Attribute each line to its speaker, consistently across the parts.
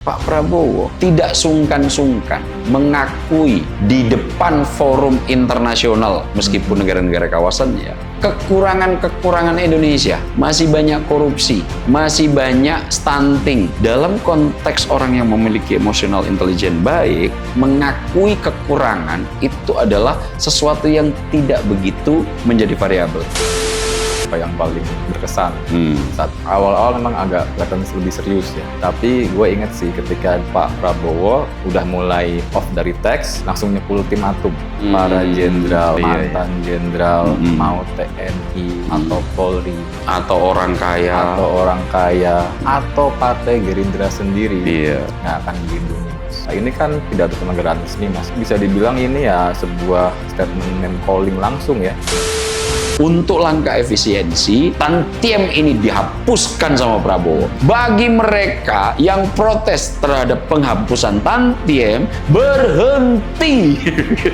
Speaker 1: Pak Prabowo tidak sungkan-sungkan mengakui di depan forum internasional, meskipun negara-negara kawasannya, kekurangan-kekurangan Indonesia. Masih banyak korupsi, masih banyak stunting. Dalam konteks orang yang memiliki emosional intelijen baik, mengakui kekurangan itu adalah sesuatu yang tidak begitu menjadi variabel.
Speaker 2: Yang paling berkesan saat awal-awal memang agak kelihatan lebih serius ya, tapi gue inget sih ketika Pak Prabowo udah mulai off dari teks langsung nyepul ultimatum para jenderal, mantan jenderal, mau TNI atau Polri
Speaker 1: Atau orang kaya,
Speaker 2: atau partai Gerindra sendiri nggak akan dilindungi. Nah, ini kan pidato kenegaraan resmi, Mas. Bisa dibilang ini ya sebuah statement name calling langsung ya.
Speaker 1: untuk langkah efisiensi, tantiem ini dihapuskan sama Prabowo. Bagi mereka yang protes terhadap penghapusan tantiem, berhenti.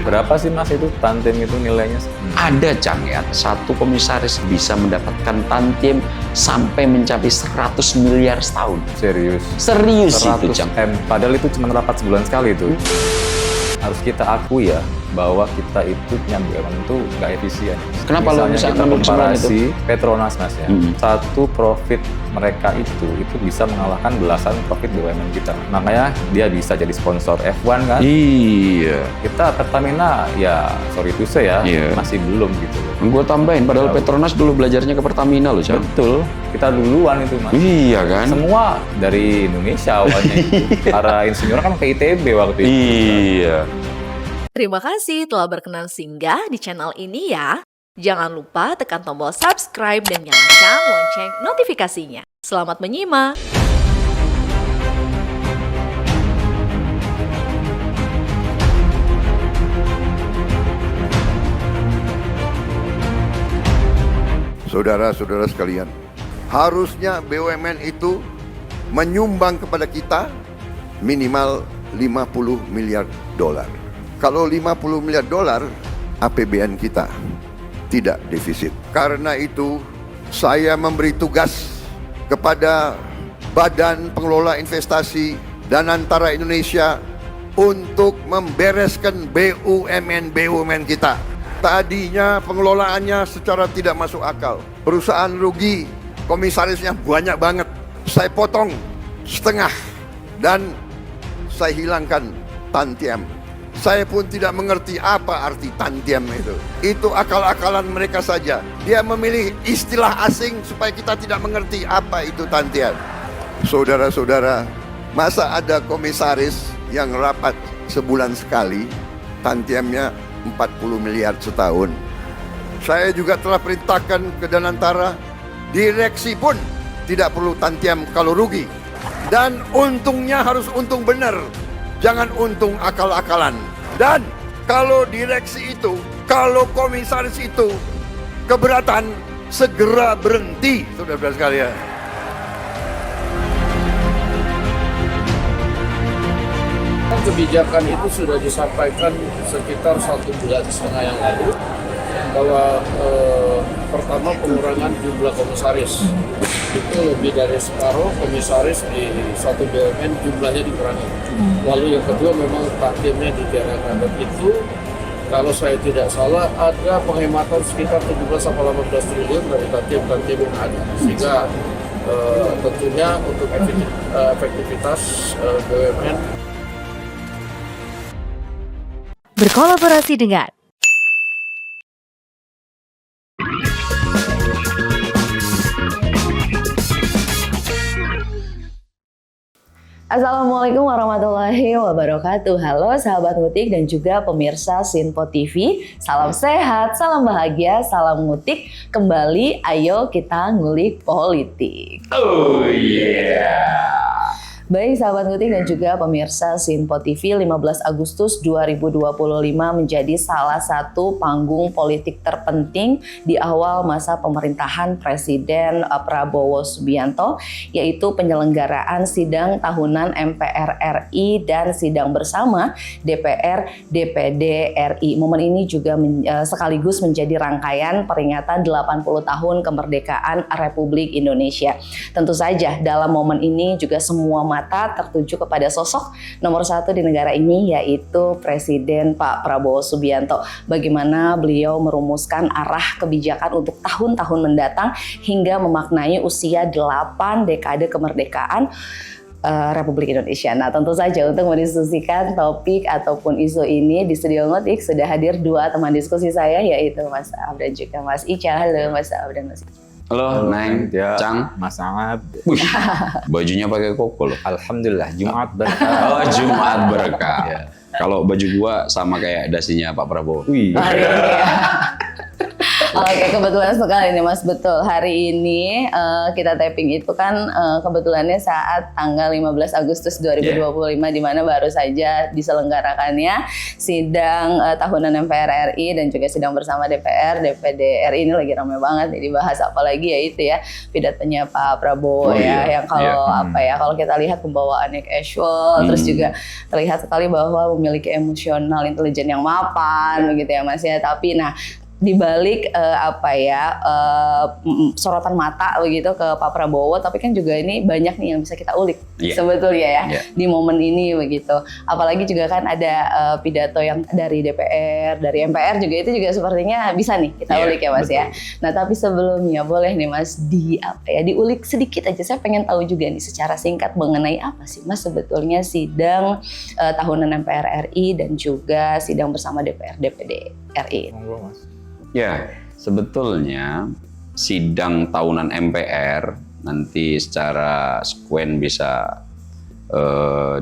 Speaker 2: Berapa sih Mas itu tantiem itu nilainya?
Speaker 1: Ada Cang ya, satu komisaris bisa mendapatkan tantiem sampai mencapai 100 miliar setahun.
Speaker 2: Serius?
Speaker 1: Serius itu
Speaker 2: 100
Speaker 1: Cang.
Speaker 2: M, padahal itu cuma rapat sebulan sekali itu. Harus kita akui ya, bahwa kita itu punya BUMN itu nggak efisien.
Speaker 1: Kenapa lo bisa
Speaker 2: kita
Speaker 1: mendukung
Speaker 2: komparasi Petronas Mas ya, satu profit mereka itu bisa mengalahkan belasan profit BUMN kita. Makanya dia bisa jadi sponsor F1 kan?
Speaker 1: Iya.
Speaker 2: Kita Pertamina ya sorry to say ya, masih belum gitu.
Speaker 1: Gue tambahin, padahal Petronas dulu belajarnya ke Pertamina loh Cang.
Speaker 2: Betul, kita duluan itu Mas.
Speaker 1: Iya kan?
Speaker 2: Semua dari Indonesia awalnya. Para insinyur kan ke ITB waktu itu.
Speaker 1: Iya.
Speaker 3: Terima kasih telah berkenan singgah di channel ini ya. Jangan lupa tekan tombol subscribe dan nyalakan lonceng notifikasinya. Selamat menyimak!
Speaker 4: Saudara-saudara sekalian, harusnya BUMN itu menyumbang kepada kita minimal 50 miliar dolar. Kalau 50 miliar dolar, APBN kita tidak defisit. Karena itu, saya memberi tugas kepada Badan Pengelola Investasi dan Antara Indonesia untuk membereskan BUMN kita. Tadinya pengelolaannya secara tidak masuk akal. Perusahaan rugi, komisarisnya banyak banget. Saya potong setengah dan saya hilangkan tantiem. Saya pun tidak mengerti apa arti tantiem itu. Itu akal-akalan mereka saja. Dia memilih istilah asing supaya kita tidak mengerti apa itu tantiem. Saudara-saudara, masa ada komisaris yang rapat sebulan sekali, tantiemnya 40 miliar setahun. Saya juga telah perintahkan ke Danantara, direksi pun tidak perlu tantiem kalau rugi. Dan untungnya harus untung benar. Jangan untung akal-akalan. Dan kalau direksi itu, kalau komisaris itu keberatan, segera berhenti, saudara-saudara sekalian.
Speaker 5: Kebijakan itu sudah disampaikan sekitar 1,5 bulan yang lalu, bahwa pertama pengurangan jumlah komisaris. Itu lebih dari separuh komisaris di satu BUMN jumlahnya dikurangi. Lalu yang kedua memang tantiyemnya ditiadakan, dan itu kalau saya tidak salah ada penghematan sekitar 17-18 triliun dari tantiem-tantiem yang ada, sehingga tentunya untuk efektivitas BUMN.
Speaker 3: Berkolaborasi dengan Assalamualaikum warahmatullahi wabarakatuh. Halo sahabat ngutik dan juga pemirsa Sinpo TV. Salam sehat, salam bahagia, salam ngutik. Kembali ayo kita ngulik politik.
Speaker 1: Oh yeah.
Speaker 3: Baik sahabat ngutik dan juga pemirsa Sinpo TV, 15 Agustus 2025 menjadi salah satu panggung politik terpenting di awal masa pemerintahan Presiden Prabowo Subianto, yaitu penyelenggaraan sidang tahunan MPR RI dan sidang bersama DPR DPD RI. Momen ini juga sekaligus menjadi rangkaian peringatan 80 tahun kemerdekaan Republik Indonesia. Tentu saja dalam momen ini juga semua mata tertuju kepada sosok nomor 1 di negara ini, yaitu Presiden Pak Prabowo Subianto. Bagaimana beliau merumuskan arah kebijakan untuk tahun-tahun mendatang hingga memaknai usia 8 dekade kemerdekaan Republik Indonesia. Nah, tentu saja untuk mendiskusikan topik ataupun isu ini di studio Ngotik sudah hadir 2 teman diskusi saya, yaitu Mas Aab dan juga Mas Ica. Halo Mas Aab dan Mas Ica.
Speaker 1: Halo, Neng, Cang.
Speaker 2: Mas Ahmad.
Speaker 1: Wih, bajunya pakai koko loh.
Speaker 2: Alhamdulillah, Jumat berkah.
Speaker 1: Oh, Jumat berkah.
Speaker 2: Ya.
Speaker 1: Kalau baju gua sama kayak dasinya Pak Prabowo.
Speaker 2: Wih.
Speaker 3: Oke, kebetulan sekali nih Mas, betul. Hari ini kita tapping itu kan kebetulannya saat tanggal 15 Agustus 2025 di mana baru saja diselenggarakannya sidang tahunan MPR RI dan juga sidang bersama DPR, DPD RI. Ini lagi ramai banget nih dibahas, apalagi ya itu ya pidatonya Pak Prabowo yang kalau kalau kita lihat pembawaannya casual, terus juga terlihat sekali bahwa memiliki emosional intelijen yang mapan begitu ya Mas ya. Tapi di balik sorotan mata begitu ke Pak Prabowo, tapi kan juga ini banyak nih yang bisa kita ulik sebetulnya ya di momen ini begitu. Apalagi juga kan ada pidato yang dari DPR, dari MPR juga, itu juga sepertinya bisa nih kita ulik ya Mas ya. Nah, tapi sebelumnya boleh nih Mas diulik sedikit aja. Saya pengen tahu juga nih secara singkat mengenai apa sih Mas sebetulnya sidang tahunan MPR RI dan juga sidang bersama DPR DPD RI.
Speaker 2: Monggo, Mas.
Speaker 1: Ya, sebetulnya sidang tahunan MPR nanti secara sekuen bisa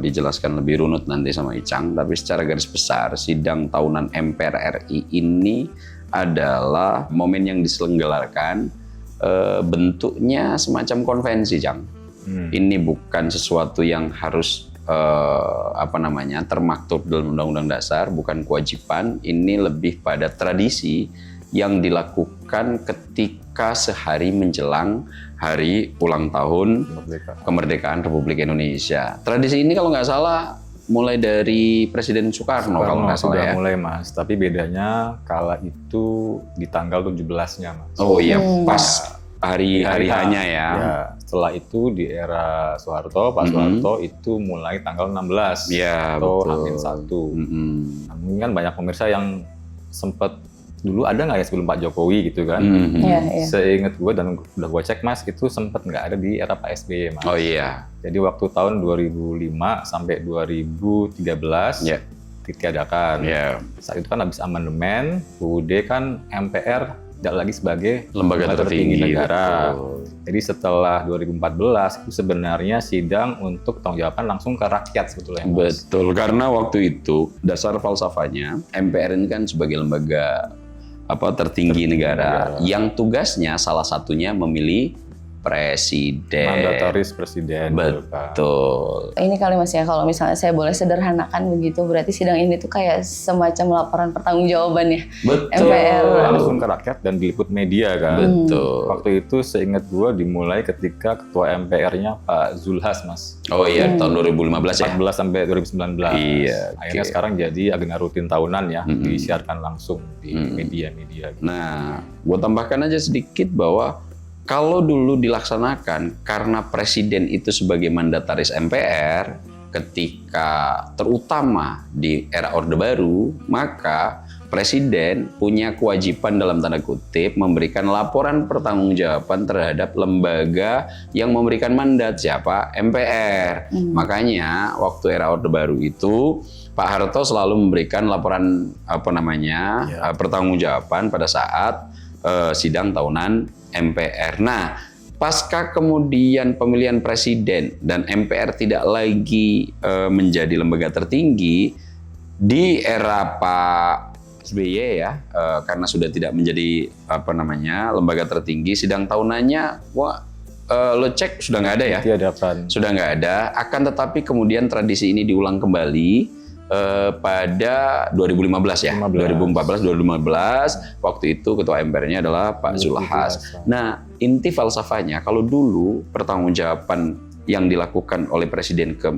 Speaker 1: dijelaskan lebih runut nanti sama Icang, tapi secara garis besar sidang tahunan MPR RI ini adalah momen yang diselenggarakan bentuknya semacam konvensi, Cang. Ini bukan sesuatu yang harus termaktub dalam Undang-Undang Dasar, bukan kewajiban. Ini lebih pada tradisi yang dilakukan ketika sehari menjelang hari ulang tahun kemerdekaan Republik Indonesia. Tradisi ini kalau nggak salah mulai dari Presiden Soekarno kalau nggak salah ya.
Speaker 2: Sudah mulai Mas, tapi bedanya kala itu di tanggal 17-nya Mas.
Speaker 1: Oh iya, pas hari-harinya ya.
Speaker 2: Setelah itu di era Soeharto, Pak Soeharto itu mulai tanggal 16 atau Amin 1. Mungkin kan banyak pemirsa yang sempat dulu ada nggak ya sebelum Pak Jokowi gitu kan? Seingat gue dan udah gue cek Mas, itu sempat nggak ada di era Pak SBY Mas.
Speaker 1: Oh iya.
Speaker 2: Jadi waktu tahun 2005 sampai 2013 ditiadakan. Saat itu kan habis amandemen, UUD kan MPR tidak lagi sebagai
Speaker 1: lembaga tertinggi
Speaker 2: negara. Jadi setelah 2014 itu sebenarnya sidang untuk pertanggungjawaban langsung ke rakyat sebetulnya. Mas.
Speaker 1: Betul, karena waktu itu dasar falsafahnya MPR ini kan sebagai lembaga tertinggi negara yang tugasnya salah satunya memilih presiden.
Speaker 2: Mandataris presiden.
Speaker 1: Betul.
Speaker 3: Ini kali Mas ya, kalau misalnya saya boleh sederhanakan begitu, berarti sidang ini tuh kayak semacam laporan pertanggungjawabannya MPR.
Speaker 2: Langsung ke rakyat dan diliput media kan.
Speaker 1: Betul.
Speaker 2: Waktu itu seingat gua dimulai ketika ketua MPR-nya Pak Zulhas Mas.
Speaker 1: Oh iya, tahun 2015 ya?
Speaker 2: 14 sampai 2019.
Speaker 1: Iya.
Speaker 2: Akhirnya sekarang jadi agenda rutin tahunan ya, disiarkan langsung di media-media.
Speaker 1: Nah, gua tambahkan aja sedikit bahwa kalau dulu dilaksanakan karena presiden itu sebagai mandataris MPR, ketika terutama di era Orde Baru, maka presiden punya kewajiban dalam tanda kutip memberikan laporan pertanggungjawaban terhadap lembaga yang memberikan mandat, siapa? MPR. Makanya waktu era Orde Baru itu Pak Harto selalu memberikan laporan pertanggungjawaban pada saat sidang tahunan MPR. Nah, pasca kemudian pemilihan presiden dan MPR tidak lagi menjadi lembaga tertinggi di era Pak SBY ya, karena sudah tidak menjadi lembaga tertinggi, sidang tahunannya lo cek sudah nggak ada ya? Sudah nggak ada. Akan tetapi kemudian tradisi ini diulang kembali pada 2015 ya, 2014-2015 waktu itu ketua MPR-nya adalah Pak Zulhas. Nah, inti falsafahnya kalau dulu pertanggungjawaban yang dilakukan oleh presiden ke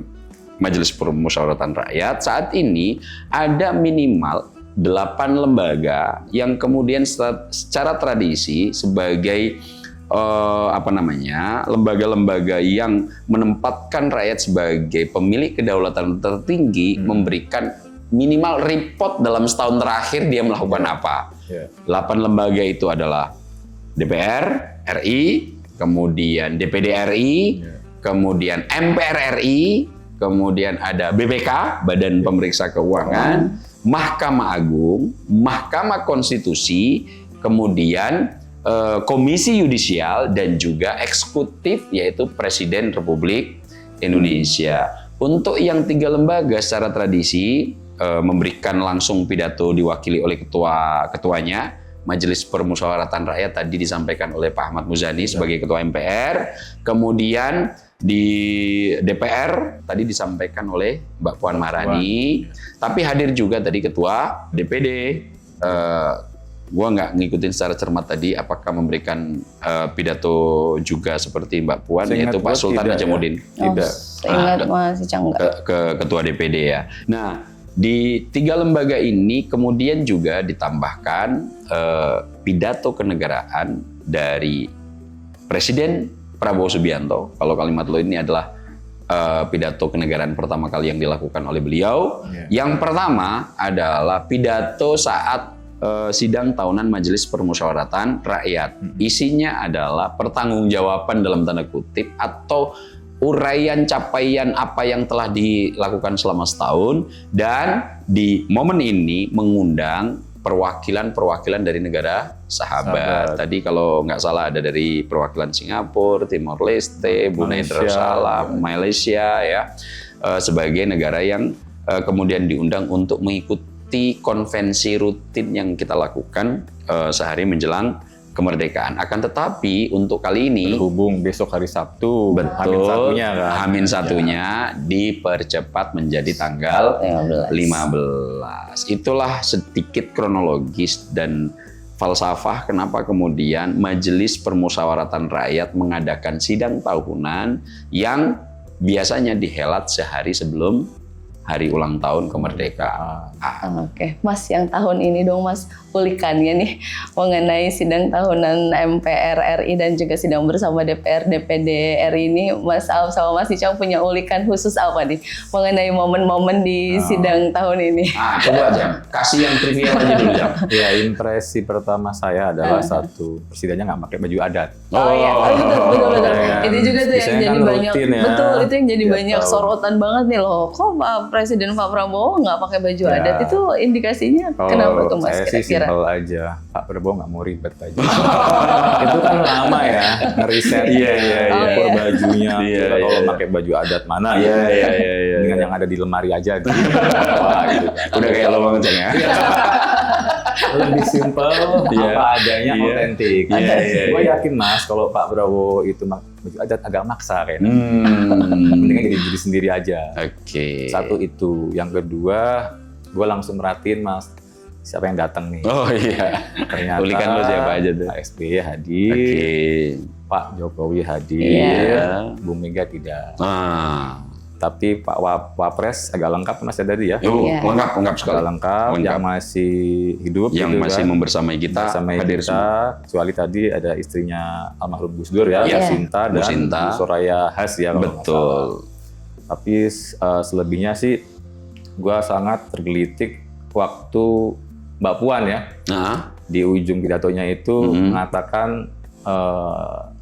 Speaker 1: Majelis Permusyawaratan Rakyat, saat ini ada minimal 8 lembaga yang kemudian secara tradisi sebagai lembaga-lembaga yang menempatkan rakyat sebagai pemilik kedaulatan tertinggi memberikan minimal report dalam setahun terakhir dia melakukan apa. 8 lembaga itu adalah DPR RI, kemudian DPD RI, kemudian MPR RI, kemudian ada BPK, Badan Pemeriksa Keuangan, Mahkamah Agung, Mahkamah Konstitusi, kemudian Komisi Yudisial, dan juga eksekutif yaitu Presiden Republik Indonesia. Untuk yang 3 lembaga secara tradisi memberikan langsung pidato diwakili oleh ketuanya. Majelis Permusyawaratan Rakyat tadi disampaikan oleh Pak Ahmad Muzani sebagai Ketua MPR. Kemudian di DPR tadi disampaikan oleh Mbak Puan Maharani. Tapi hadir juga tadi Ketua DPD. Gua nggak ngikutin secara cermat tadi apakah memberikan pidato juga seperti Mbak Puan, yaitu Pak Sultan Najamuddin.
Speaker 2: Tidak.
Speaker 3: Ingat Mas Icang enggak?
Speaker 1: Ke Ketua DPD ya. Nah, di 3 lembaga ini kemudian juga ditambahkan pidato kenegaraan dari Presiden Prabowo Subianto. Kalau kalimat lo ini adalah pidato kenegaraan pertama kali yang dilakukan oleh beliau. Yang pertama adalah pidato saat sidang tahunan Majelis Permusyawaratan Rakyat. Isinya adalah pertanggungjawaban dalam tanda kutip atau uraian capaian apa yang telah dilakukan selama setahun, dan di momen ini mengundang perwakilan dari negara sahabat. Tadi kalau nggak salah ada dari perwakilan Singapura, Timor Leste, Brunei Darussalam, Malaysia ya, sebagai negara yang kemudian diundang untuk mengikuti konvensi rutin yang kita lakukan sehari menjelang kemerdekaan. Akan tetapi untuk kali ini
Speaker 2: berhubung besok hari Sabtu,
Speaker 1: betul,
Speaker 2: H-1-nya kan.
Speaker 1: H-1-nya dipercepat menjadi tanggal 15. Itulah sedikit kronologis dan falsafah kenapa kemudian Majelis Permusyawaratan Rakyat mengadakan sidang tahunan yang biasanya dihelat sehari sebelum hari ulang tahun kemerdekaan.
Speaker 3: Oke, Mas, yang tahun ini dong Mas, ulikannya nih mengenai sidang tahunan MPR RI dan juga sidang bersama DPR DPD RI ini, Mas Alf sama Mas Icang punya ulikan khusus apa nih mengenai momen-momen di sidang tahun ini?
Speaker 1: Coba aja, kasih yang trivial aja dulu Jam.
Speaker 2: Ya, impresi pertama saya adalah satu, presidennya nggak pakai baju adat.
Speaker 3: Iya, betul. Itu juga tuh yang
Speaker 2: Biasanya
Speaker 3: jadi
Speaker 2: kan
Speaker 3: banyak,
Speaker 2: rutin ya.
Speaker 3: betul, itu yang jadi
Speaker 2: Tiap
Speaker 3: banyak
Speaker 2: tahun.
Speaker 3: sorotan banget nih loh. Kok Presiden Pak Prabowo nggak pakai baju adat? Itu indikasinya kenapa tuh Mas
Speaker 2: Saya sih
Speaker 3: kira-kira?
Speaker 2: simpel aja, Pak Prabowo nggak mau ribet aja. Itu kan lama ya, ngeriset ukur bajunya. Kalau pakai baju adat mana? Dengan yang ada di lemari aja. Gitu. Wah, gitu kan.
Speaker 1: Udah kayak lo banget Jam ya.
Speaker 2: Lebih simpel, apa adanya, otentik. Gue yakin Mas, kalau Pak Prabowo itu baju adat agak maksa kayaknya. Mendingan jadi diri sendiri aja.
Speaker 1: Oke.
Speaker 2: Satu itu. Yang kedua, gue langsung merhatiin Mas, siapa yang datang nih.
Speaker 1: Oh iya.
Speaker 2: Ternyata
Speaker 1: Ulikan lo siapa aja tuh?
Speaker 2: Pak SBY hadir, Pak Jokowi hadir, Bu Mega tidak. Tapi Pak Wapres agak lengkap Mas ya tadi ya.
Speaker 1: Lengkap sekali.
Speaker 2: Agak lengkap, yang masih hidup,
Speaker 1: yang
Speaker 2: gitu
Speaker 1: masih
Speaker 2: kan.
Speaker 1: membersamai kita, hadir semua.
Speaker 2: Kecuali tadi ada istrinya almarhum Gus Dur ya, Bu Sinta dan Bu Soraya Has ya.
Speaker 1: Betul.
Speaker 2: Tapi selebihnya sih, gua sangat tergelitik waktu Mbak Puan ya, di ujung pidatonya itu mengatakan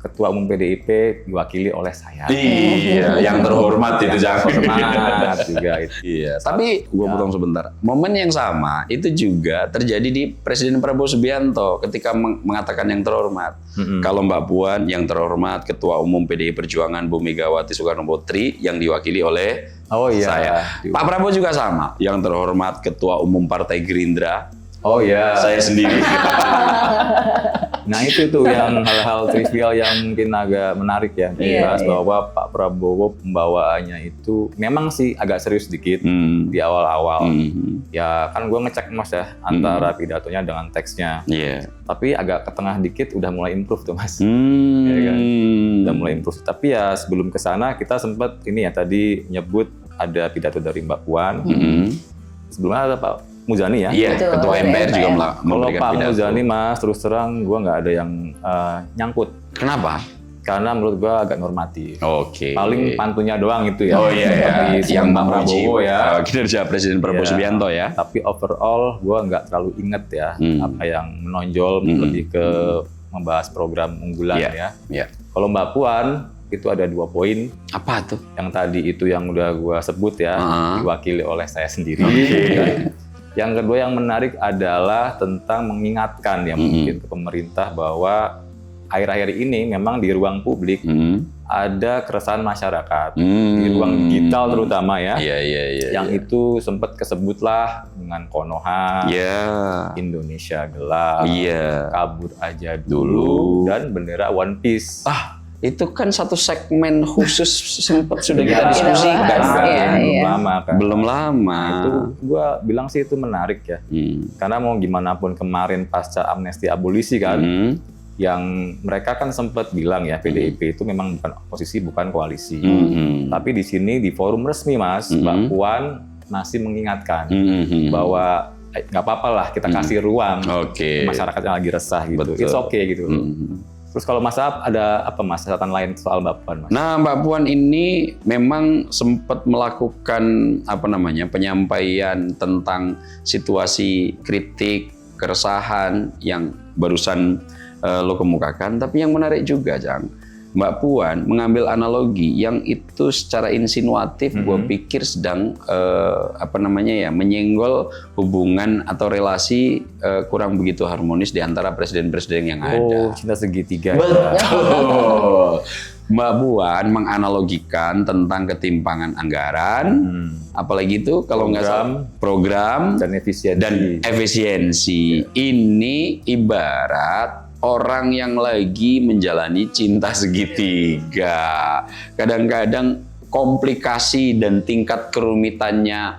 Speaker 2: Ketua Umum PDIP diwakili oleh saya.
Speaker 1: Iya, yang terhormat itu jangan.
Speaker 2: Terhormat juga itu.
Speaker 1: Iya, tapi gue potong sebentar. Momen yang sama itu juga terjadi di Presiden Prabowo Subianto ketika mengatakan yang terhormat. Kalau Mbak Puan yang terhormat, Ketua Umum PDI Perjuangan Bu Megawati Soekarno Putri yang diwakili oleh saya. Pak Prabowo juga sama, yang terhormat Ketua Umum Partai Gerindra. Saya sendiri.
Speaker 2: Nah itu tuh yang hal-hal trivial yang mungkin agak menarik ya. Dibahas bahwa Pak Prabowo pembawaannya itu memang sih agak serius sedikit di awal-awal. Ya kan gue ngecek Mas ya antara pidatonya dengan teksnya. Tapi agak ke tengah dikit udah mulai improve tuh Mas. Ya kan? Udah mulai improve. Tapi ya sebelum ke sana kita sempat ini ya tadi nyebut ada pidato dari Mbak Puan. Sebelumnya ada Pak Muzani ya.
Speaker 1: Iya,
Speaker 3: Betul,
Speaker 1: Ketua MPR juga
Speaker 3: MPR.
Speaker 2: Kalau
Speaker 1: memberikan
Speaker 2: Pak
Speaker 1: pidato.
Speaker 2: Muzani Mas, terus terang gue nggak ada yang nyangkut.
Speaker 1: Kenapa?
Speaker 2: Karena menurut gue agak normatif.
Speaker 1: Oke.
Speaker 2: Paling pantunnya doang itu ya.
Speaker 1: Oh iya ya,
Speaker 2: Seperti
Speaker 1: yang
Speaker 2: Pak Prabowo ya.
Speaker 1: kinerja Presiden Prabowo
Speaker 2: Iya.
Speaker 1: Subianto ya.
Speaker 2: Tapi overall gue nggak terlalu inget ya apa yang menonjol, lebih ke membahas program unggulan
Speaker 1: Iya.
Speaker 2: ya.
Speaker 1: Iya.
Speaker 2: Kalau Mbak Puan itu ada 2 poin.
Speaker 1: Apa tuh?
Speaker 2: Yang tadi itu yang udah gue sebut ya, diwakili oleh saya sendiri. Ya. Yang kedua yang menarik adalah tentang mengingatkan ya mungkin ke pemerintah bahwa akhir-akhir ini memang di ruang publik ada keresahan masyarakat di ruang digital terutama ya.
Speaker 1: Iya.
Speaker 2: Yang itu sempat kesebutlah dengan Konoha,
Speaker 1: Iya.
Speaker 2: Indonesia gelap,
Speaker 1: Iya.
Speaker 2: kabur aja dulu, dan bendera One Piece.
Speaker 1: Itu kan satu segmen khusus sempat sudah kita
Speaker 2: Ya,
Speaker 1: diskusikan.
Speaker 3: bahas,
Speaker 1: kan?
Speaker 3: iya.
Speaker 2: Belum lama kan.
Speaker 1: Belum lama.
Speaker 2: Itu gua bilang sih itu menarik ya. Karena mau gimana pun kemarin pasca amnesti abolisi kan, yang mereka kan sempat bilang ya PDIP itu memang bukan oposisi, bukan koalisi. Tapi di sini di forum resmi Mas, Mbak Puan masih mengingatkan bahwa nggak apa-apa lah kita kasih ruang
Speaker 1: Oke.
Speaker 2: masyarakat yang lagi resah gitu.
Speaker 1: Betul.
Speaker 2: It's okay gitu. Terus kalau Mas Ahab ada apa Mas catatan lain soal Mbak Puan Mas?
Speaker 1: Nah, Mbak Puan ini memang sempat melakukan penyampaian tentang situasi kritik, keresahan yang barusan lo kemukakan. Tapi yang menarik juga, Jang, Mbak Puan mengambil analogi yang itu secara insinuatif gue pikir sedang menyenggol hubungan atau relasi kurang begitu harmonis di antara presiden-presiden yang ada.
Speaker 2: Oh, cinta segitiga.
Speaker 1: Betul. Mbak Puan menganalogikan tentang ketimpangan anggaran, apalagi itu kalau nggak salah program
Speaker 2: Dan efisiensi.
Speaker 1: dan efisiensi. Ini ibarat orang yang lagi menjalani cinta segitiga. Kadang-kadang komplikasi dan tingkat kerumitannya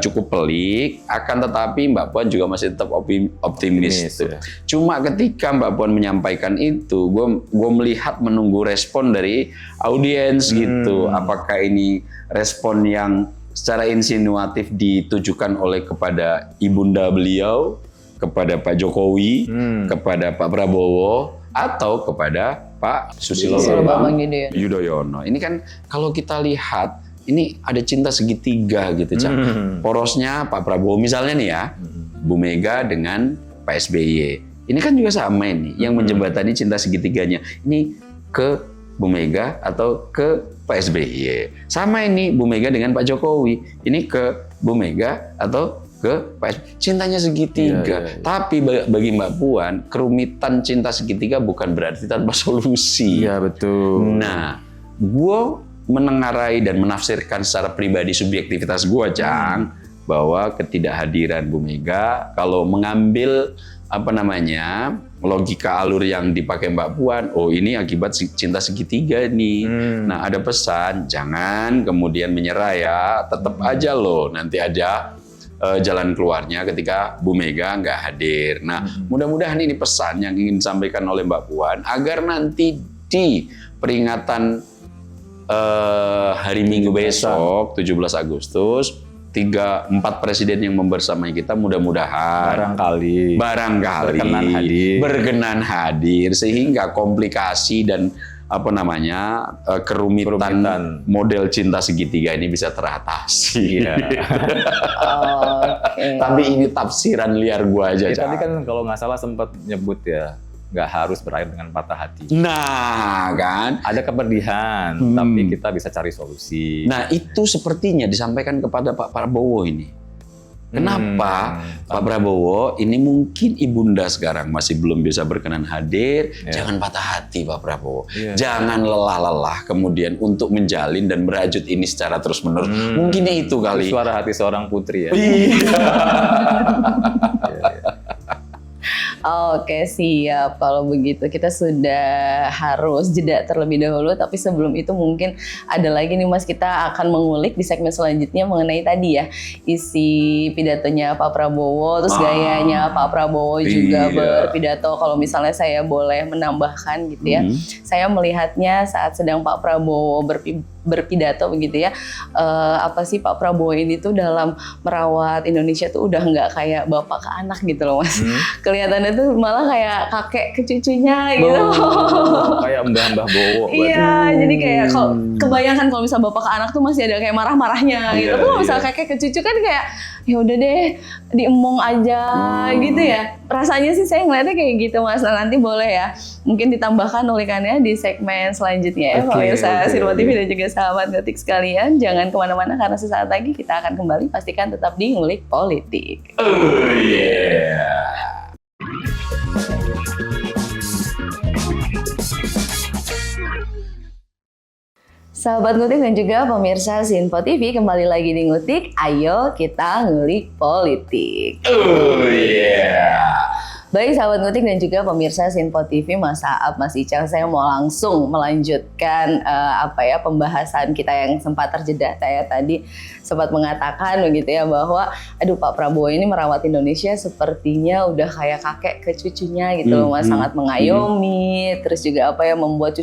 Speaker 1: cukup pelik, akan tetapi Mbak Puan juga masih tetap optimis.
Speaker 2: Ya.
Speaker 1: Cuma ketika Mbak Puan menyampaikan itu, gue melihat menunggu respon dari audiens gitu. Apakah ini respon yang secara insinuatif ditujukan oleh kepada ibunda beliau, kepada Pak Jokowi, kepada Pak Prabowo, atau kepada Pak Susilo Bambang Yudhoyono. Ini kan kalau kita lihat, ini ada cinta segitiga gitu, Cak. Porosnya Pak Prabowo misalnya nih ya, Bu Mega dengan Pak SBY. Ini kan juga sama ini, yang menjembatani cinta segitiganya. Ini ke Bu Mega atau ke Pak SBY. Sama ini Bu Mega dengan Pak Jokowi. Ini ke Bu Mega atau ke cintanya segitiga.
Speaker 2: Iya.
Speaker 1: Tapi bagi Mbak Puan, kerumitan cinta segitiga bukan berarti tanpa solusi.
Speaker 2: Iya betul.
Speaker 1: Nah, gue menengarai dan menafsirkan secara pribadi subjektivitas gue, Cang, bahwa ketidakhadiran Bu Mega kalau mengambil logika alur yang dipakai Mbak Puan, oh ini akibat cinta segitiga nih. Nah, ada pesan, jangan kemudian menyerah ya, tetap aja loh, nanti ada jalan keluarnya ketika Bu Mega nggak hadir. Nah, mudah-mudahan ini pesan yang ingin disampaikan oleh Mbak Puan agar nanti di peringatan hari Minggu besok, 17 Agustus, 3-4 presiden yang membersamai kita mudah-mudahan barangkali berkenan hadir sehingga komplikasi dan kerumitan model cinta segitiga ini bisa teratasi. Tapi ini tafsiran liar gua aja.
Speaker 2: Tadi kan kalau nggak salah sempat nyebut ya, nggak harus berakhir dengan patah hati.
Speaker 1: Nah, kan
Speaker 2: Ada kepedihan, tapi kita bisa cari solusi.
Speaker 1: Nah, itu sepertinya disampaikan kepada Pak Prabowo ini. Kenapa Pak Prabowo ini mungkin ibunda sekarang masih belum bisa berkenan hadir. Jangan patah hati Pak Prabowo. Jangan lelah-lelah kemudian untuk menjalin dan merajut ini secara terus-menerus. Mungkin itu kali.
Speaker 2: Suara hati seorang putri ya.
Speaker 3: Oke, siap. Kalau begitu kita sudah harus jeda terlebih dahulu. Tapi sebelum itu mungkin ada lagi nih Mas, kita akan mengulik di segmen selanjutnya mengenai tadi ya, isi pidatonya Pak Prabowo, terus gayanya Pak Prabowo juga berpidato. Kalau misalnya saya boleh menambahkan gitu ya, saya melihatnya saat sedang Pak Prabowo berpidato begitu ya, apa sih Pak Prabowo ini tuh dalam merawat Indonesia tuh udah nggak kayak bapak ke anak gitu loh Mas. Kelihatannya tuh malah kayak kakek ke cucunya gitu.
Speaker 2: Kayak mbah-mbah Bowo.
Speaker 3: Iya, jadi kayak kalau kebayangkan kalau misal bapak ke anak tuh masih ada kayak marah-marahnya gitu. Tapi kalau misal kakek ke cucu kan kayak ya udah deh diemong aja gitu ya. Rasanya sih saya ngeliatnya kayak gitu Mas. Nah, nanti boleh ya mungkin ditambahkan ulikannya di segmen selanjutnya ya pemirsa Sinpo TV dan juga sahabat Ngulik sekalian. Jangan kemana-mana karena sesaat lagi kita akan kembali. Pastikan tetap di Ngulik Politik. Sahabat Ngutik dan juga pemirsa Sinpo TV, kembali lagi di Ngutik. Ayo kita ngulik politik. Baik sahabat Ngutik dan juga pemirsa Sinpo TV, Mas Aap, Mas Ical, saya mau langsung melanjutkan pembahasan kita yang sempat terjeda. Saya tadi sempat mengatakan begitu ya bahwa aduh Pak Prabowo ini merawat Indonesia sepertinya udah kayak kakek ke cucunya gitu Mas, sangat mengayomi, terus juga membuat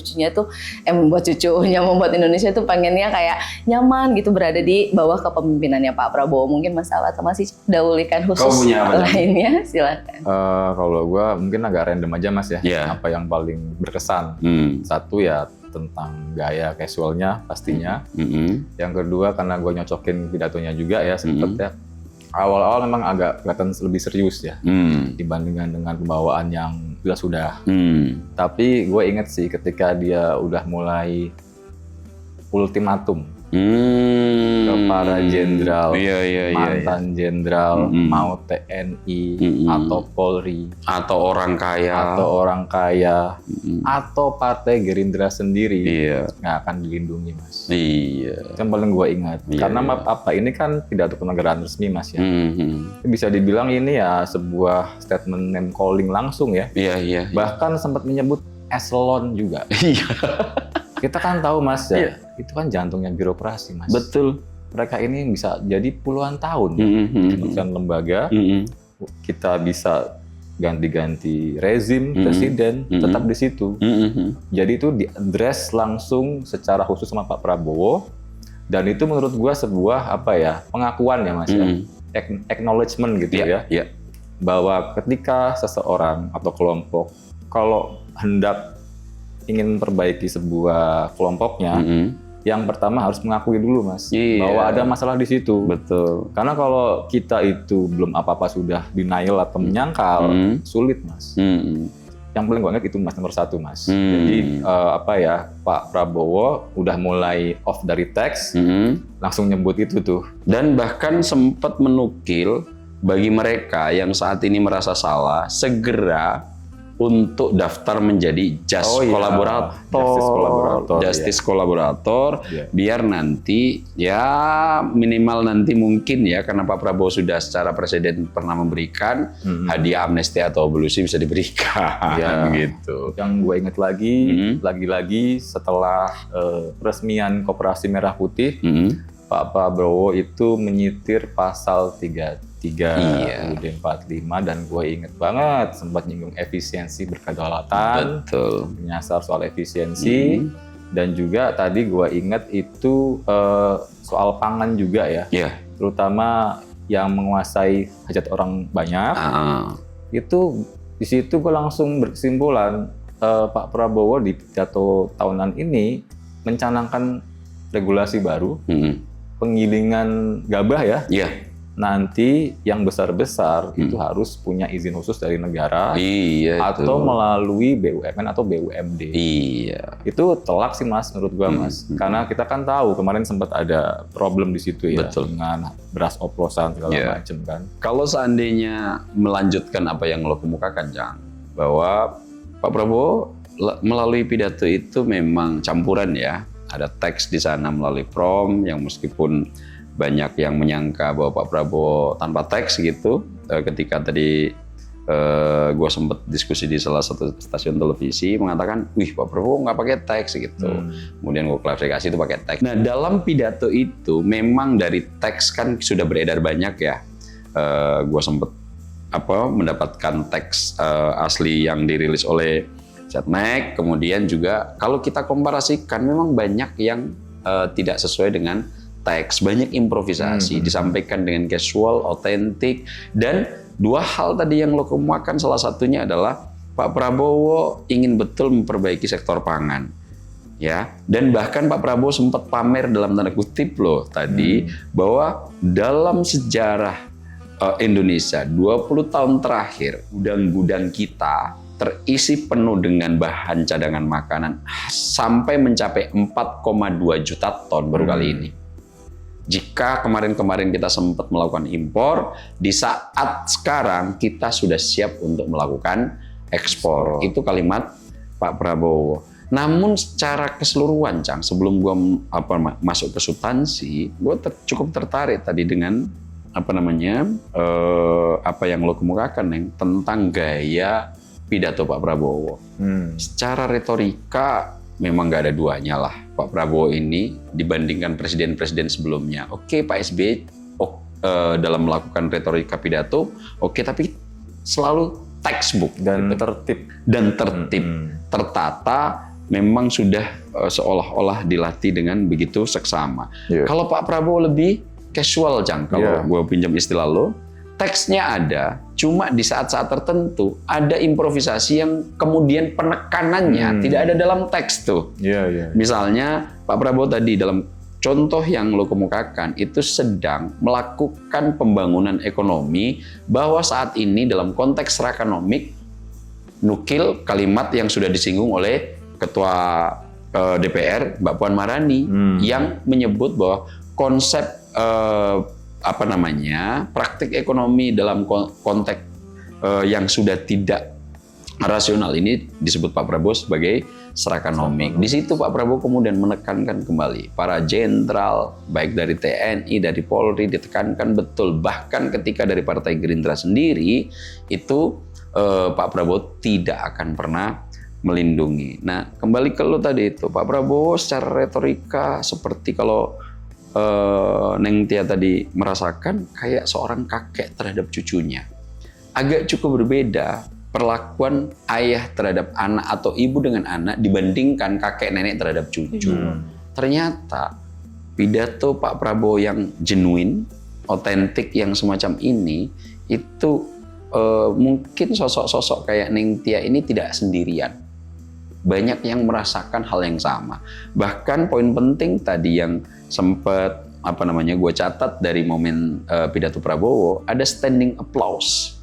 Speaker 3: Indonesia tuh pengennya kayak nyaman gitu berada di bawah kepemimpinannya Pak Prabowo. Mungkin Mas Aap atau masih dahulukan khusus lainnya, silakan.
Speaker 2: Kalau gue mungkin agak random aja Mas ya, apa yang paling berkesan. Satu ya tentang gaya casualnya pastinya. Yang kedua karena gue nyocokin pidatonya juga ya sempet ya. Awal-awal memang agak kelihatan lebih serius ya dibandingkan dengan pembawaan yang sudah. Tapi gue inget sih ketika dia udah mulai ultimatum ke para jenderal, mantan jenderal, mau TNI atau Polri
Speaker 1: atau orang kaya,
Speaker 2: atau partai Gerindra sendiri nggak akan dilindungi Mas. Yang paling gue ingat karena ini kan pidato kenegaraan resmi Mas ya. Bisa dibilang ini ya sebuah statement name calling langsung ya. Bahkan sempat menyebut eselon juga. Kita kan tahu Mas ya, itu kan jantungnya birokrasi Mas.
Speaker 1: Betul.
Speaker 2: Mereka ini bisa jadi puluhan tahun kementerian lembaga, kita bisa ganti-ganti rezim, presiden, tetap di situ. Jadi itu diadres langsung secara khusus sama Pak Prabowo, dan itu menurut gua sebuah pengakuan ya Mas ya, acknowledgement gitu ya, bahwa ketika seseorang atau kelompok kalau hendak ingin memperbaiki sebuah kelompoknya, yang pertama harus mengakui dulu Mas bahwa ada masalah di situ.
Speaker 1: Betul.
Speaker 2: Karena kalau kita itu belum apa-apa sudah denial atau menyangkal, sulit Mas. Yang paling gue ingat itu Mas nomor satu Mas. Jadi Pak Prabowo udah mulai off dari teks, langsung nyebut itu tuh.
Speaker 1: Dan bahkan sempat menukil bagi mereka yang saat ini merasa salah, segera untuk daftar menjadi justice kolaborator, biar nanti minimal nanti mungkin ya karena Pak Prabowo sudah secara presiden pernah memberikan hadiah amnesti atau abolusi bisa diberikan gitu.
Speaker 2: Yang gue ingat lagi setelah peresmian Koperasi Merah Putih, Pak Prabowo itu menyitir pasal 33 UUD 45 dan gue inget banget sempat nyinggung efisiensi berkedaulatan, menyasar soal efisiensi, dan juga tadi gue inget itu soal pangan juga ya, terutama yang menguasai hajat orang banyak. Itu di situ gue langsung berkesimpulan Pak Prabowo di pidato tahunan ini mencanangkan regulasi baru, penggilingan gabah ya. Nanti yang besar-besar itu harus punya izin khusus dari negara atau melalui BUMN atau BUMD. Itu telak sih Mas menurut gua Mas. Karena kita kan tahu kemarin sempat ada problem di situ ya dengan beras oplosan segala macam kan.
Speaker 1: Kalau seandainya melanjutkan apa yang lo kemukakan Jang, bahwa Pak Prabowo melalui pidato itu memang campuran ya. Ada teks di sana melalui prom yang meskipun banyak yang menyangka bahwa Pak Prabowo tanpa teks gitu. Ketika tadi gue sempat diskusi di salah satu stasiun televisi mengatakan, wih Pak Prabowo nggak pakai teks gitu. Kemudian gue klarifikasi itu pakai teks. Nah dalam pidato itu memang dari teks kan sudah beredar banyak ya. Gue sempat mendapatkan teks asli yang dirilis oleh Setnek. Kemudian juga kalau kita komparasikan memang banyak yang tidak sesuai dengan teks, banyak improvisasi, disampaikan dengan casual, otentik, dan dua hal tadi yang lo kemukakan salah satunya adalah Pak Prabowo ingin betul memperbaiki sektor pangan, ya, dan bahkan Pak Prabowo sempat pamer dalam tanda kutip loh tadi bahwa dalam sejarah Indonesia 20 tahun terakhir gudang-gudang kita terisi penuh dengan bahan cadangan makanan sampai mencapai 4,2 juta ton baru kali ini. Jika kemarin-kemarin kita sempat melakukan impor, di saat sekarang kita sudah siap untuk melakukan ekspor. Itu kalimat Pak Prabowo. Namun secara keseluruhan, Cang, sebelum gua masuk ke substansi, gua cukup tertarik tadi dengan apa yang lo kemukakan, Neng, tentang gaya pidato Pak Prabowo. Secara retorika memang nggak ada duanya lah Pak Prabowo ini dibandingkan presiden-presiden sebelumnya. Oke, Pak SBY dalam melakukan retorika pidato, oke, tapi selalu textbook
Speaker 2: dan
Speaker 1: gitu.
Speaker 2: tertib,
Speaker 1: tertata, memang sudah seolah-olah dilatih dengan begitu seksama. Kalau Pak Prabowo lebih casual, Cang, kalau gue pinjam istilah lo, teksnya ada, cuma di saat-saat tertentu ada improvisasi yang kemudian penekanannya tidak ada dalam teks tuh. Misalnya Pak Prabowo tadi dalam contoh yang lo kemukakan itu sedang melakukan pembangunan ekonomi, bahwa saat ini dalam konteks rakanomik nukil kalimat yang sudah disinggung oleh Ketua DPR Mbak Puan Maharani yang menyebut bahwa konsep praktik ekonomi dalam konteks yang sudah tidak rasional ini disebut Pak Prabowo sebagai serakanomik. Di situ Pak Prabowo kemudian menekankan kembali para jenderal baik dari TNI, dari Polri ditekankan betul, bahkan ketika dari Partai Gerindra sendiri itu Pak Prabowo tidak akan pernah melindungi. Nah, kembali ke lo tadi itu, Pak Prabowo secara retorika seperti kalau Neng Tia tadi merasakan kayak seorang kakek terhadap cucunya. Agak cukup berbeda perlakuan ayah terhadap anak atau ibu dengan anak dibandingkan kakek nenek terhadap cucu. Ternyata pidato Pak Prabowo yang genuine, otentik yang semacam ini itu mungkin sosok-sosok kayak Neng Tia ini tidak sendirian. Banyak yang merasakan hal yang sama. Bahkan poin penting tadi yang sempat gue catat dari momen pidato Prabowo, ada standing applause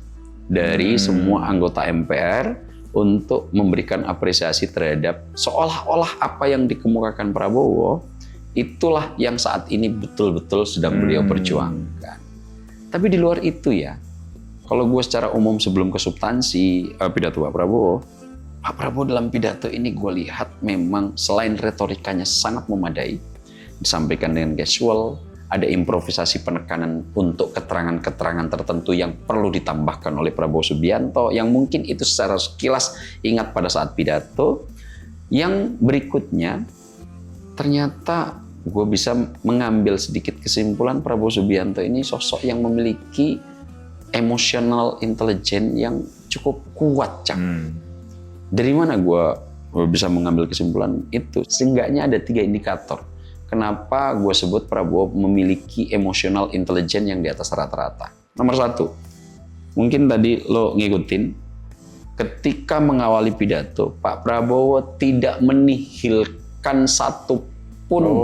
Speaker 1: dari semua anggota MPR untuk memberikan apresiasi terhadap seolah-olah apa yang dikemukakan Prabowo itulah yang saat ini betul-betul sedang beliau perjuangkan. Tapi di luar itu ya, kalau gue secara umum sebelum ke substansi pidato Pak Prabowo dalam pidato ini gue lihat memang selain retorikanya sangat memadai, disampaikan dengan casual, ada improvisasi penekanan untuk keterangan-keterangan tertentu yang perlu ditambahkan oleh Prabowo Subianto, yang mungkin itu secara sekilas ingat pada saat pidato. Yang berikutnya, ternyata gue bisa mengambil sedikit kesimpulan Prabowo Subianto ini sosok yang memiliki emotional intelligence yang cukup kuat, Cang. Dari mana gue bisa mengambil kesimpulan itu? Seenggaknya ada 3 indikator. Kenapa gue sebut Prabowo memiliki emotional intelligence yang di atas rata-rata. Nomor 1, mungkin tadi lo ngikutin, ketika mengawali pidato, Pak Prabowo tidak menihilkan satupun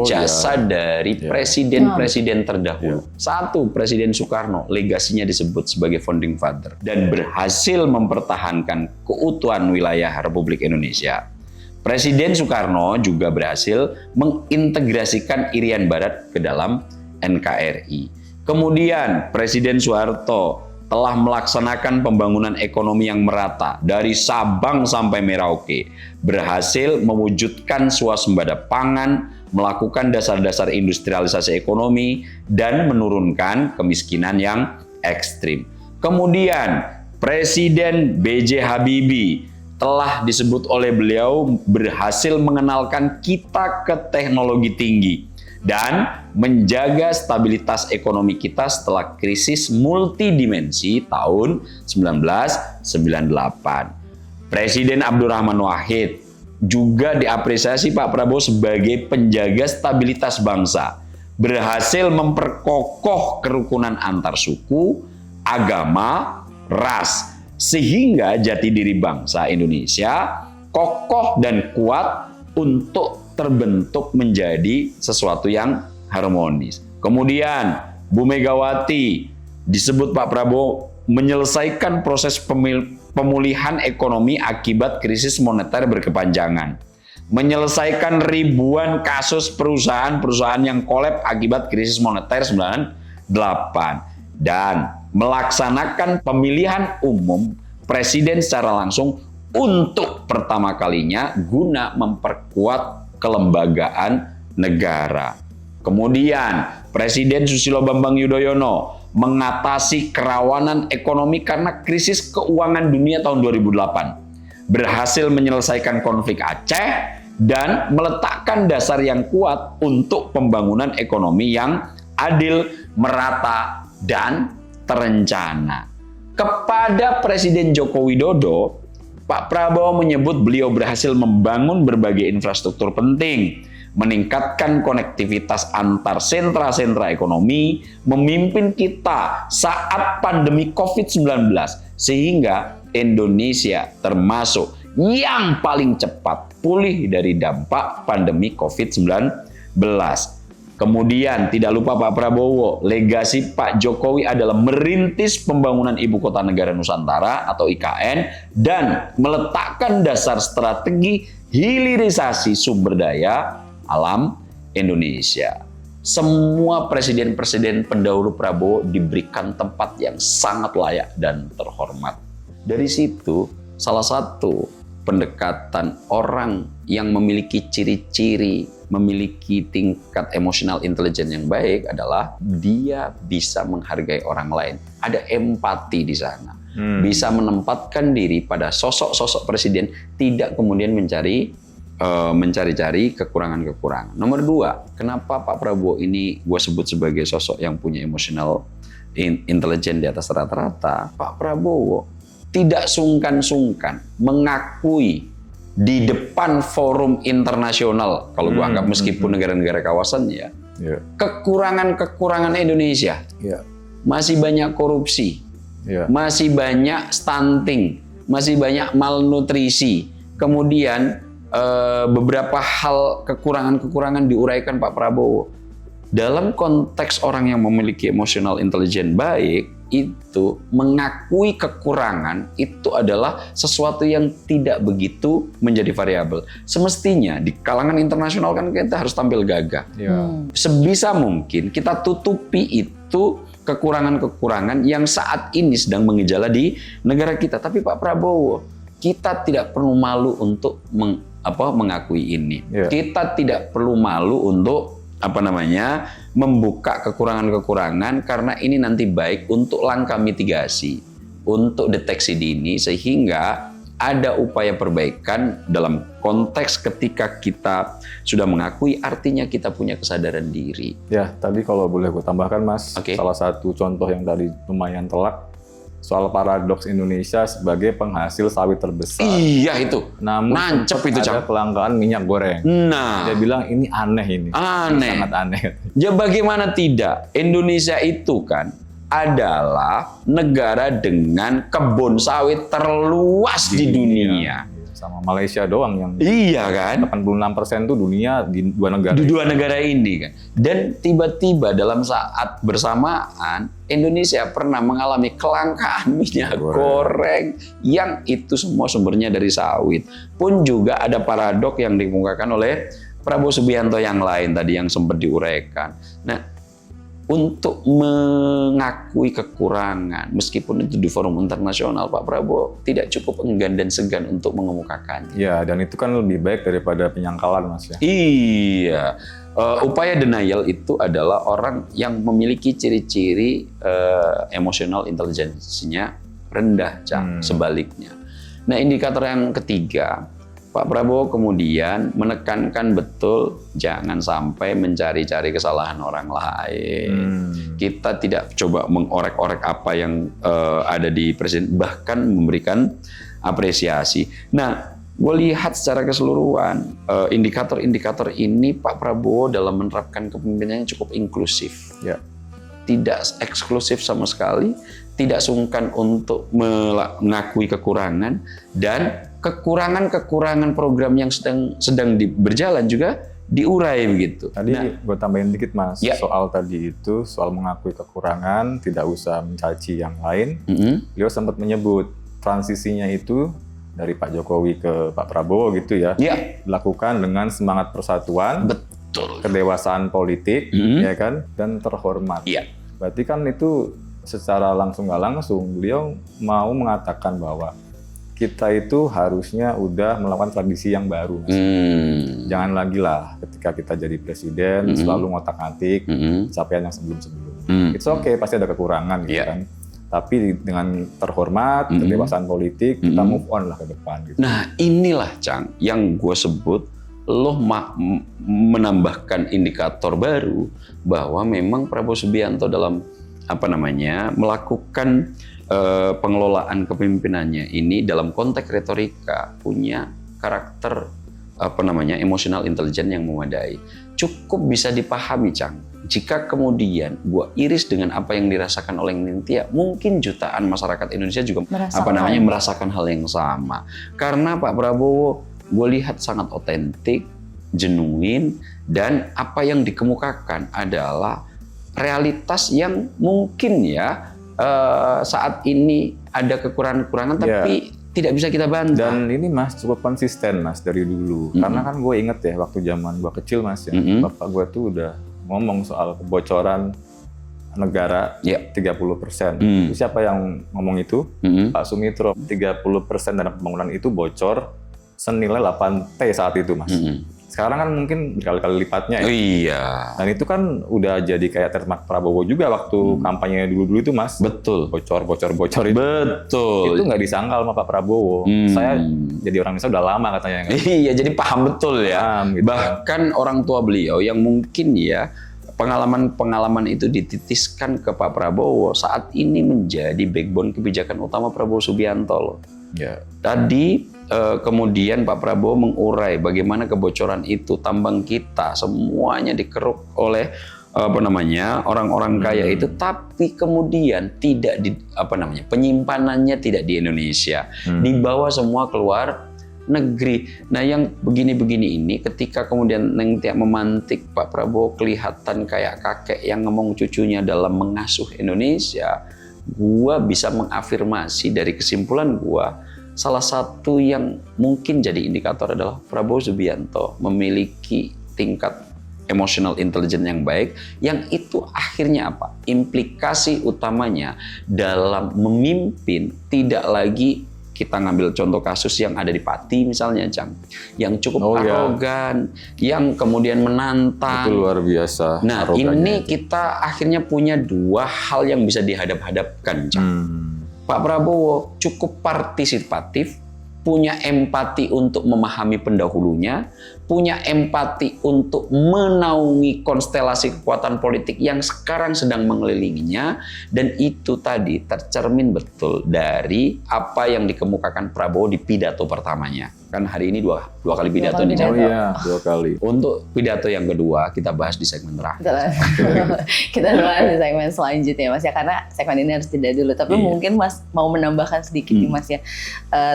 Speaker 1: jasa dari presiden-presiden terdahulu. 1, Presiden Soekarno, legasinya disebut sebagai founding father dan berhasil mempertahankan keutuhan wilayah Republik Indonesia. Presiden Soekarno juga berhasil mengintegrasikan Irian Barat ke dalam NKRI. Kemudian Presiden Soeharto telah melaksanakan pembangunan ekonomi yang merata dari Sabang sampai Merauke, berhasil mewujudkan swasembada pangan, melakukan dasar-dasar industrialisasi ekonomi, dan menurunkan kemiskinan yang ekstrim. Kemudian Presiden B.J. Habibie telah disebut oleh beliau berhasil mengenalkan kita ke teknologi tinggi dan menjaga stabilitas ekonomi kita setelah krisis multidimensi tahun 1998. Presiden Abdurrahman Wahid juga diapresiasi Pak Prabowo sebagai penjaga stabilitas bangsa, berhasil memperkokoh kerukunan antar suku, agama, ras, sehingga jati diri bangsa Indonesia kokoh dan kuat untuk terbentuk menjadi sesuatu yang harmonis. Kemudian Bu Megawati disebut Pak Prabowo menyelesaikan proses pemulihan ekonomi akibat krisis moneter berkepanjangan, menyelesaikan ribuan kasus perusahaan-perusahaan yang kolab akibat krisis moneter 98, dan melaksanakan pemilihan umum presiden secara langsung untuk pertama kalinya guna memperkuat kelembagaan negara. Kemudian Presiden Susilo Bambang Yudhoyono mengatasi kerawanan ekonomi karena krisis keuangan dunia tahun 2008, berhasil menyelesaikan konflik Aceh dan meletakkan dasar yang kuat untuk pembangunan ekonomi yang adil, merata, dan terencana. Kepada Presiden Joko Widodo, Pak Prabowo menyebut beliau berhasil membangun berbagai infrastruktur penting, meningkatkan konektivitas antar sentra-sentra ekonomi, memimpin kita saat pandemi COVID-19, sehingga Indonesia termasuk yang paling cepat pulih dari dampak pandemi COVID-19. Kemudian tidak lupa Pak Prabowo, legasi Pak Jokowi adalah merintis pembangunan Ibu Kota Negara Nusantara atau IKN dan meletakkan dasar strategi hilirisasi sumber daya alam Indonesia. Semua presiden-presiden pendahulu Prabowo diberikan tempat yang sangat layak dan terhormat. Dari situ, salah satu pendekatan orang yang memiliki ciri-ciri, memiliki tingkat emosional intelijen yang baik adalah dia bisa menghargai orang lain. Ada empati di sana. Bisa menempatkan diri pada sosok-sosok presiden, tidak kemudian mencari-cari kekurangan-kekurangan. Nomor 2, kenapa Pak Prabowo ini gue sebut sebagai sosok yang punya emosional intelijen di atas rata-rata? Pak Prabowo tidak sungkan-sungkan mengakui di depan forum internasional, kalau gue anggap meskipun negara-negara kawasan ya, kekurangan-kekurangan Indonesia. Masih banyak korupsi, masih banyak stunting, masih banyak malnutrisi. Kemudian beberapa hal kekurangan-kekurangan diuraikan Pak Prabowo. Dalam konteks orang yang memiliki emosional intelijen baik, itu mengakui kekurangan itu adalah sesuatu yang tidak begitu menjadi variabel. Semestinya di kalangan internasional kan kita harus tampil gagah. Sebisa mungkin kita tutupi itu kekurangan-kekurangan yang saat ini sedang mengejala di negara kita. Tapi Pak Prabowo, kita tidak perlu malu untuk mengakui ini. Kita tidak perlu malu untuk membuka kekurangan-kekurangan, karena ini nanti baik untuk langkah mitigasi, untuk deteksi dini, sehingga ada upaya perbaikan dalam konteks ketika kita sudah mengakui, artinya kita punya kesadaran diri.
Speaker 2: Ya, tadi kalau boleh gue tambahkan Mas, salah satu contoh yang tadi lumayan telak, soal paradoks Indonesia sebagai penghasil sawit terbesar.
Speaker 1: Iya itu.
Speaker 2: Namun
Speaker 1: nancep itu
Speaker 2: ada kelangkaan minyak goreng.
Speaker 1: Nah,
Speaker 2: dia bilang ini aneh ini.
Speaker 1: Aneh.
Speaker 2: Sangat aneh.
Speaker 1: Ya bagaimana tidak? Indonesia itu kan adalah negara dengan kebun sawit terluas di dunia.
Speaker 2: Sama Malaysia doang yang
Speaker 1: iya kan?
Speaker 2: 86% itu dunia di dua negara.
Speaker 1: Di dua negara ini kan. Dan tiba-tiba dalam saat bersamaan Indonesia pernah mengalami kelangkaan minyak goreng yang itu semua sumbernya dari sawit. Pun juga ada paradok yang dikemukakan oleh Prabowo Subianto yang lain tadi yang sempat diuraikan. Nah, untuk mengakui kekurangan, meskipun itu di forum internasional, Pak Prabowo tidak cukup enggan dan segan untuk mengemukakannya.
Speaker 2: Ya, dan itu kan lebih baik daripada penyangkalan, Mas ya.
Speaker 1: Iya, upaya denial itu adalah orang yang memiliki ciri-ciri emosional intelijensinya rendah, sebaliknya. Nah, indikator yang ketiga, Pak Prabowo kemudian menekankan betul jangan sampai mencari-cari kesalahan orang lain. Kita tidak coba mengorek-orek apa yang ada di presiden, bahkan memberikan apresiasi. Nah, gue lihat secara keseluruhan indikator-indikator ini Pak Prabowo dalam menerapkan kepemimpinannya cukup inklusif.
Speaker 2: Ya.
Speaker 1: Tidak eksklusif sama sekali, tidak sungkan untuk mengakui kekurangan, dan kekurangan-kekurangan program yang sedang berjalan juga diurai begitu.
Speaker 2: Tadi gue tambahin dikit Mas,
Speaker 1: Ya.
Speaker 2: soal tadi itu, soal mengakui kekurangan, tidak usah mencaci yang lain. Beliau sempat menyebut transisinya itu dari Pak Jokowi ke Pak Prabowo gitu ya,
Speaker 1: Ya,
Speaker 2: dilakukan dengan semangat persatuan,
Speaker 1: betul.
Speaker 2: kedewasaan politik, ya kan, dan terhormat.
Speaker 1: Iya.
Speaker 2: Berarti kan itu secara langsung nggak langsung beliau mau mengatakan bahwa kita itu harusnya udah melakukan tradisi yang baru. Mas. Jangan lagi lah ketika kita jadi presiden selalu ngotak-ngatik capaian yang sebelum-sebelumnya. It's okay, pasti ada kekurangan gitu kan. Tapi dengan terhormat, kedewasaan politik, kita move on lah ke depan. Gitu.
Speaker 1: Nah, inilah Cang yang gue sebut lo menambahkan indikator baru bahwa memang Prabowo Subianto dalam melakukan pengelolaan kepemimpinannya ini dalam konteks retorika punya karakter emosional intelijen yang memadai. Cukup bisa dipahami Cang. Jika kemudian gua iris dengan apa yang dirasakan oleh Nintya, mungkin jutaan masyarakat Indonesia juga merasakan hal yang sama. Karena Pak Prabowo gue lihat sangat otentik, genuine, dan apa yang dikemukakan adalah realitas yang mungkin ya saat ini ada kekurangan-kekurangan tapi tidak bisa kita bantah.
Speaker 2: Dan ini Mas cukup konsisten Mas dari dulu. Karena kan gue inget ya waktu zaman gue kecil Mas ya, bapak gue tuh udah ngomong soal kebocoran negara 30%. Itu siapa yang ngomong itu? Pak Sumitro. 30% dana pembangunan itu bocor senilai 8T saat itu Mas. Sekarang kan mungkin berkali-kali lipatnya ya.
Speaker 1: Iya.
Speaker 2: Dan itu kan udah jadi kayak trademark Prabowo juga waktu kampanye dulu-dulu itu Mas.
Speaker 1: Betul.
Speaker 2: Bocor itu.
Speaker 1: Betul.
Speaker 2: Itu nggak disangkal sama Pak Prabowo. Saya jadi orang Indonesia udah lama katanya. Kan?
Speaker 1: Iya, jadi paham betul ya.
Speaker 2: Paham, gitu.
Speaker 1: Bahkan orang tua beliau yang mungkin ya pengalaman itu dititiskan ke Pak Prabowo saat ini menjadi backbone kebijakan utama Prabowo Subianto loh.
Speaker 2: Ya.
Speaker 1: Tadi kemudian Pak Prabowo mengurai bagaimana kebocoran itu, tambang kita semuanya dikeruk oleh orang-orang kaya itu, tapi kemudian tidak penyimpanannya tidak di Indonesia, dibawa semua keluar negeri. Nah, yang begini-begini ini ketika kemudian Nengtia memantik Pak Prabowo kelihatan kayak kakek yang ngomong cucunya dalam mengasuh Indonesia, gua bisa mengafirmasi dari kesimpulan gua, salah satu yang mungkin jadi indikator adalah Prabowo Subianto memiliki tingkat emotional intelligence yang baik, yang itu akhirnya apa? Implikasi utamanya dalam memimpin tidak lagi, kita ngambil contoh kasus yang ada di Pati misalnya, Cang, yang cukup arogan, yang kemudian menantang.
Speaker 2: Itu luar biasa.
Speaker 1: Nah, ini kita akhirnya punya dua hal yang bisa dihadap-hadapkan, Cang. Pak Prabowo cukup partisipatif, punya empati untuk memahami pendahulunya, punya empati untuk menaungi konstelasi kekuatan politik yang sekarang sedang mengelilinginya, dan itu tadi tercermin betul dari apa yang dikemukakan Prabowo di pidato pertamanya. Kan hari ini dua kali pidato nih.
Speaker 2: Oh iya, 2 kali.
Speaker 1: Untuk pidato yang kedua kita bahas di segmen terakhir.
Speaker 3: Kita bahas di segmen selanjutnya Mas ya, karena segmen ini harus jeda dulu. Tapi mungkin Mas mau menambahkan sedikit nih Mas ya,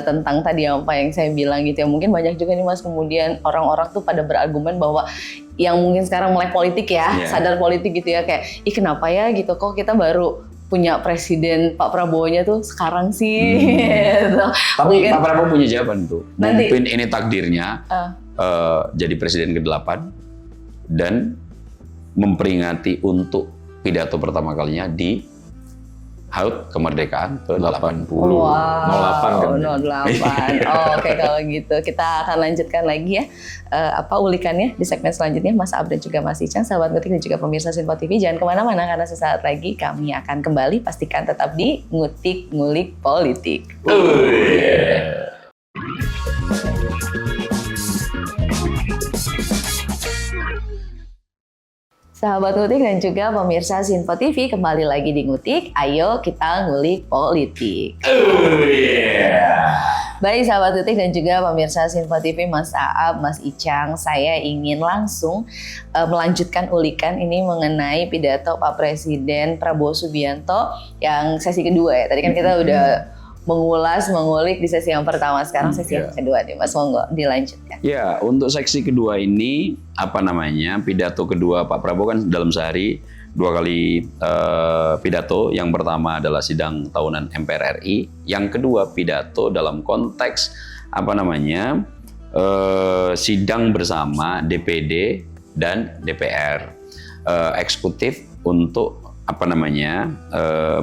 Speaker 3: tentang tadi apa yang saya bilang gitu ya. Mungkin banyak juga nih Mas kemudian orang-orang tuh pada berargumen bahwa yang mungkin sekarang melek politik ya, sadar politik gitu ya, kayak ih kenapa ya gitu, kok kita baru punya presiden Pak Prabowo-nya tuh sekarang sih. Gitu.
Speaker 1: Tapi
Speaker 3: mungkin,
Speaker 1: Pak Prabowo punya jawaban tuh.
Speaker 3: Nanti,
Speaker 1: mungkin ini takdirnya jadi presiden ke-8 dan memperingati untuk pidato pertama kalinya di HUT kemerdekaan ke-80.
Speaker 3: Wow,
Speaker 2: 08 kan?
Speaker 3: 08. Oke, kalau gitu kita akan lanjutkan lagi ya ulikannya di segmen selanjutnya. Mas Abdan juga Mas Ican, sahabat Ngutik dan juga pemirsa Sinpo TV, jangan kemana-mana karena sesaat lagi kami akan kembali. Pastikan tetap di Ngutik Ngulik Politik. Sahabat Ngutik dan juga pemirsa Sinpo TV, kembali lagi di Ngutik. Ayo kita ngulik politik. Baik sahabat Ngutik dan juga pemirsa Sinpo TV, Mas Aab, Mas Icang, saya ingin langsung melanjutkan ulikan ini mengenai pidato Pak Presiden Prabowo Subianto yang sesi kedua ya. Tadi kan kita udah mengulik di sesi yang pertama, sekarang sesi yang kedua nih Mas, monggo dilanjutkan.
Speaker 1: Ya, untuk seksi kedua ini pidato kedua Pak Prabowo kan dalam sehari 2 kali pidato. Yang pertama adalah sidang tahunan MPR RI, yang kedua pidato dalam konteks sidang bersama DPD dan DPR eksekutif untuk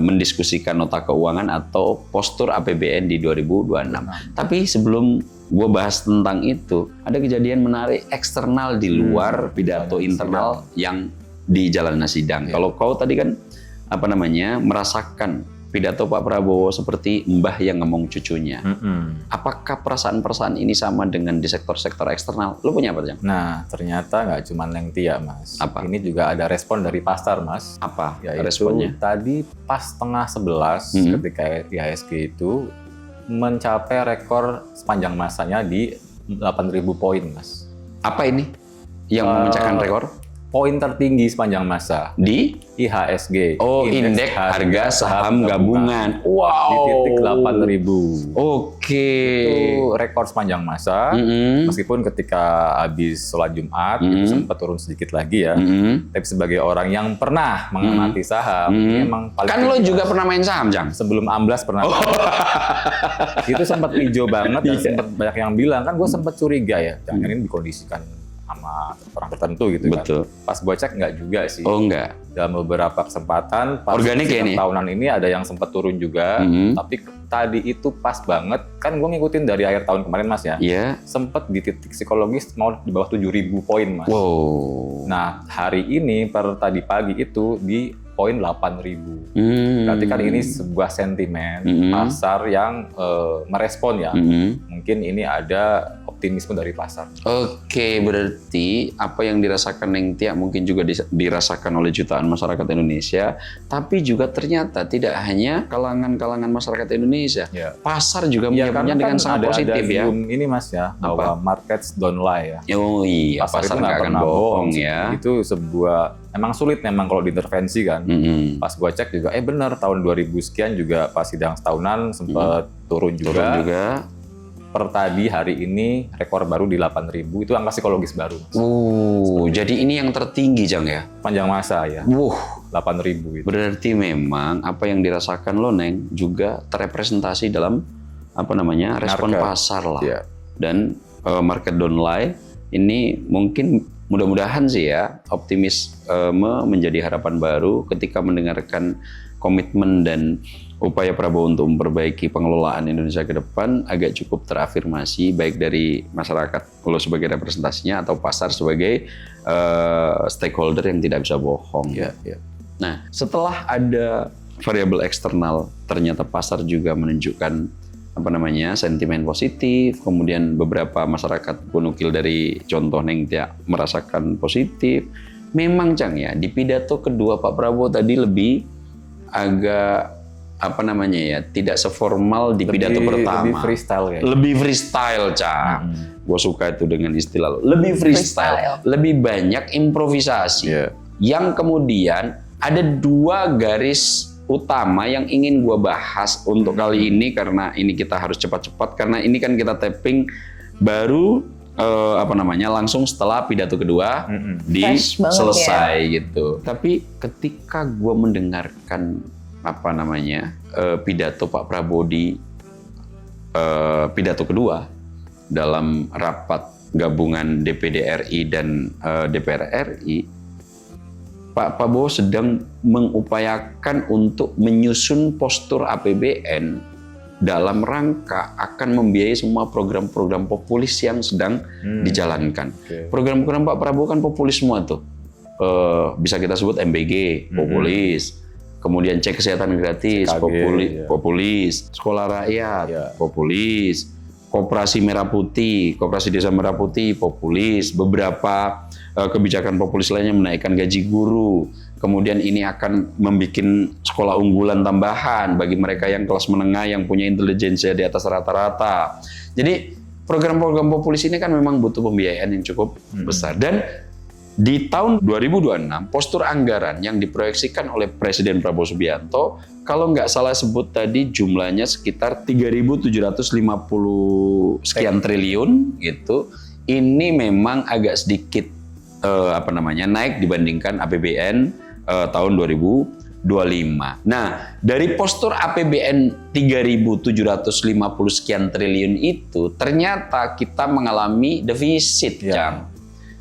Speaker 1: mendiskusikan nota keuangan atau postur APBN di 2026. Tapi sebelum gue bahas tentang itu, ada kejadian menarik eksternal di luar pidato internal yang di jalanan sidang. Kalau kau tadi kan merasakan pidato Pak Prabowo seperti mbah yang ngomong cucunya. Apakah perasaan-perasaan ini sama dengan di sektor-sektor eksternal? Lu punya apa, Jang?
Speaker 2: Nah, ternyata nggak cuma Lengtia, Mas.
Speaker 1: Apa?
Speaker 2: Ini juga ada respon dari pasar, Mas.
Speaker 1: Apa
Speaker 2: Yaitu
Speaker 1: responnya?
Speaker 2: tadi pas setengah 11 ketika IHSG itu mencapai rekor sepanjang masanya di 8.000 poin, Mas.
Speaker 1: Apa ini yang memecahkan rekor?
Speaker 2: Poin tertinggi sepanjang masa
Speaker 1: Di
Speaker 2: IHSG.
Speaker 1: indeks harga saham gabungan. Wow.
Speaker 2: Di titik 8.000.
Speaker 1: Oke.
Speaker 2: Itu rekor sepanjang masa. Meskipun ketika habis sholat Jumat itu sempat turun sedikit lagi ya. Tapi sebagai orang yang pernah mengamati saham, ini emang paling
Speaker 1: Kan lo
Speaker 2: tinggi,
Speaker 1: juga
Speaker 2: Mas.
Speaker 1: pernah main saham, Jang?
Speaker 2: Sebelum amblas pernah. Itu sempat hijau banget dan sempat banyak yang bilang, kan gue sempat curiga ya, jangan ini dikondisikan sama orang tertentu gitu.
Speaker 1: Betul.
Speaker 2: Kan. Pas gue cek nggak juga sih.
Speaker 1: Oh, enggak.
Speaker 2: Dalam beberapa kesempatan pas
Speaker 1: Organik ya
Speaker 2: sidang
Speaker 1: ini?
Speaker 2: tahunan ini ada yang sempat turun juga, tapi tadi itu pas banget, kan gue ngikutin dari akhir tahun kemarin Mas ya,
Speaker 1: Iya.
Speaker 2: sempat di titik psikologis mau di bawah 7.000 poin Mas.
Speaker 1: Wow.
Speaker 2: Nah hari ini per tadi pagi itu di poin 8.000. Berarti kan ini sebuah sentimen pasar yang merespon ya. Mungkin ini ada optimisme dari pasar.
Speaker 1: Oke, berarti apa yang dirasakan Neng Tia mungkin juga dirasakan oleh jutaan masyarakat Indonesia, tapi juga ternyata tidak hanya kalangan-kalangan masyarakat Indonesia.
Speaker 2: Ya.
Speaker 1: Pasar juga
Speaker 2: Ya,
Speaker 1: menyambutnya dengan sangat positif ya.
Speaker 2: Zoom ini Mas ya, bahwa markets don't lie ya.
Speaker 1: Oh iya,
Speaker 2: Pasar itu
Speaker 1: pasar nggak akan bohong ya.
Speaker 2: Itu sebuah, emang sulit memang kalau diintervensi kan. Pas gua cek juga, benar tahun 2000 sekian juga pas sidang setahunan sempat turun juga. Per tadi hari ini rekor baru di 8.000, itu angka psikologis baru.
Speaker 1: Jadi ini yang tertinggi, Jang ya?
Speaker 2: Panjang masa ya, 8.000 itu.
Speaker 1: Berarti memang apa yang dirasakan lo, Neng, juga terrepresentasi dalam respon
Speaker 2: Market.
Speaker 1: pasar lah.
Speaker 2: Iya.
Speaker 1: Dan market don't lie ini mungkin mudah-mudahan sih ya optimisme menjadi harapan baru ketika mendengarkan komitmen dan upaya Prabowo untuk memperbaiki pengelolaan Indonesia ke depan agak cukup terafirmasi baik dari masyarakat lo sebagai representasinya atau pasar sebagai stakeholder yang tidak bisa bohong.
Speaker 2: Iya.
Speaker 1: Nah, setelah ada variabel eksternal, ternyata pasar juga menunjukkan sentimen positif, kemudian beberapa masyarakat penukil dari contoh Neng Tia merasakan positif. Memang, Cang ya, di pidato kedua Pak Prabowo tadi lebih agak tidak seformal di pidato pertama.
Speaker 2: Lebih freestyle ya.
Speaker 1: Lebih freestyle, Cang. Gue suka itu dengan istilah lo. Lebih freestyle. Lebih banyak improvisasi. Yang kemudian ada 2 garis utama yang ingin gue bahas untuk kali ini, karena ini kita harus cepat-cepat karena ini kan kita tapping baru langsung setelah pidato kedua selesai gitu. Tapi ketika gue mendengarkan pidato Pak Prabowo di pidato kedua dalam rapat gabungan DPD RI dan DPR RI, Pak Prabowo sedang mengupayakan untuk menyusun postur APBN dalam rangka akan membiayai semua program-program populis yang sedang dijalankan. Program-program Pak Prabowo kan populis semua tuh. Bisa kita sebut MBG, populis. Kemudian cek kesehatan gratis, populis. Sekolah rakyat, populis. Koperasi Merah Putih, Koperasi Desa Merah Putih populis, beberapa kebijakan populis lainnya menaikkan gaji guru. Kemudian ini akan membuat sekolah unggulan tambahan bagi mereka yang kelas menengah yang punya intelijensi di atas rata-rata. Jadi program-program populis ini kan memang butuh pembiayaan yang cukup besar. Dan di tahun 2026, postur anggaran yang diproyeksikan oleh Presiden Prabowo Subianto, kalau nggak salah sebut tadi jumlahnya sekitar 3.750 sekian triliun gitu. Ini memang agak sedikit naik dibandingkan APBN tahun 2025. Nah, dari postur APBN 3.750 sekian triliun itu ternyata kita mengalami defisit, Jang.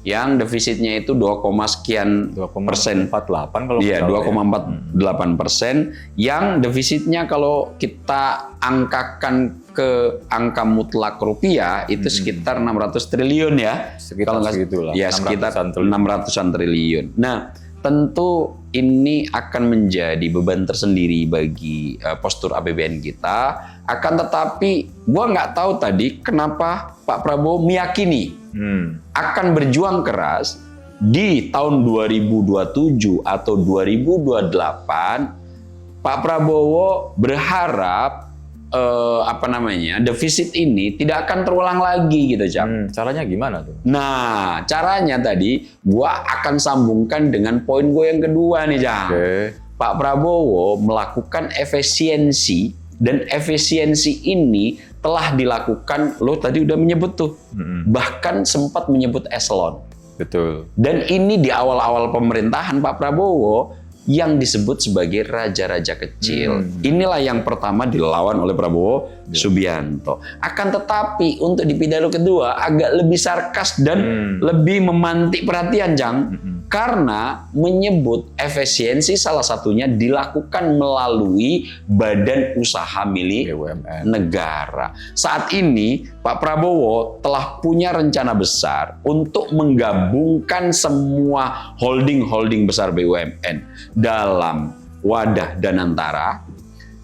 Speaker 1: Yang defisitnya itu 2, sekian persen.
Speaker 2: 2,48 kalau
Speaker 1: Iya,
Speaker 2: nggak salah
Speaker 1: 2,48%. Yang defisitnya kalau kita angkakan ke angka mutlak rupiah itu sekitar 600 triliun ya.
Speaker 2: Sekitar
Speaker 1: kalau nggak
Speaker 2: segitulah,
Speaker 1: ya sekitar
Speaker 2: 600-an
Speaker 1: 600-an triliun. Nah, tentu ini akan menjadi beban tersendiri bagi postur APBN kita. Akan tetapi, gua nggak tahu tadi kenapa Pak Prabowo meyakini akan berjuang keras di tahun 2027 atau 2028. Pak Prabowo berharap defisit ini tidak akan terulang lagi gitu, Jam.
Speaker 2: Caranya gimana tuh?
Speaker 1: Nah, caranya tadi gua akan sambungkan dengan poin gue yang kedua nih, Jang. Pak Prabowo melakukan efisiensi, dan efisiensi ini telah dilakukan, lo tadi udah menyebut tuh, bahkan sempat menyebut eselon.
Speaker 2: Betul.
Speaker 1: Dan ini di awal-awal pemerintahan Pak Prabowo yang disebut sebagai raja-raja kecil. Inilah yang pertama dilawan oleh Prabowo Subianto. Akan tetapi untuk di pidato kedua agak lebih sarkas dan lebih memantik perhatian, Jang. Karena menyebut efisiensi salah satunya dilakukan melalui badan usaha milik
Speaker 2: BUMN
Speaker 1: negara. Saat ini Pak Prabowo telah punya rencana besar untuk menggabungkan semua holding-holding besar BUMN dalam wadah Danantara,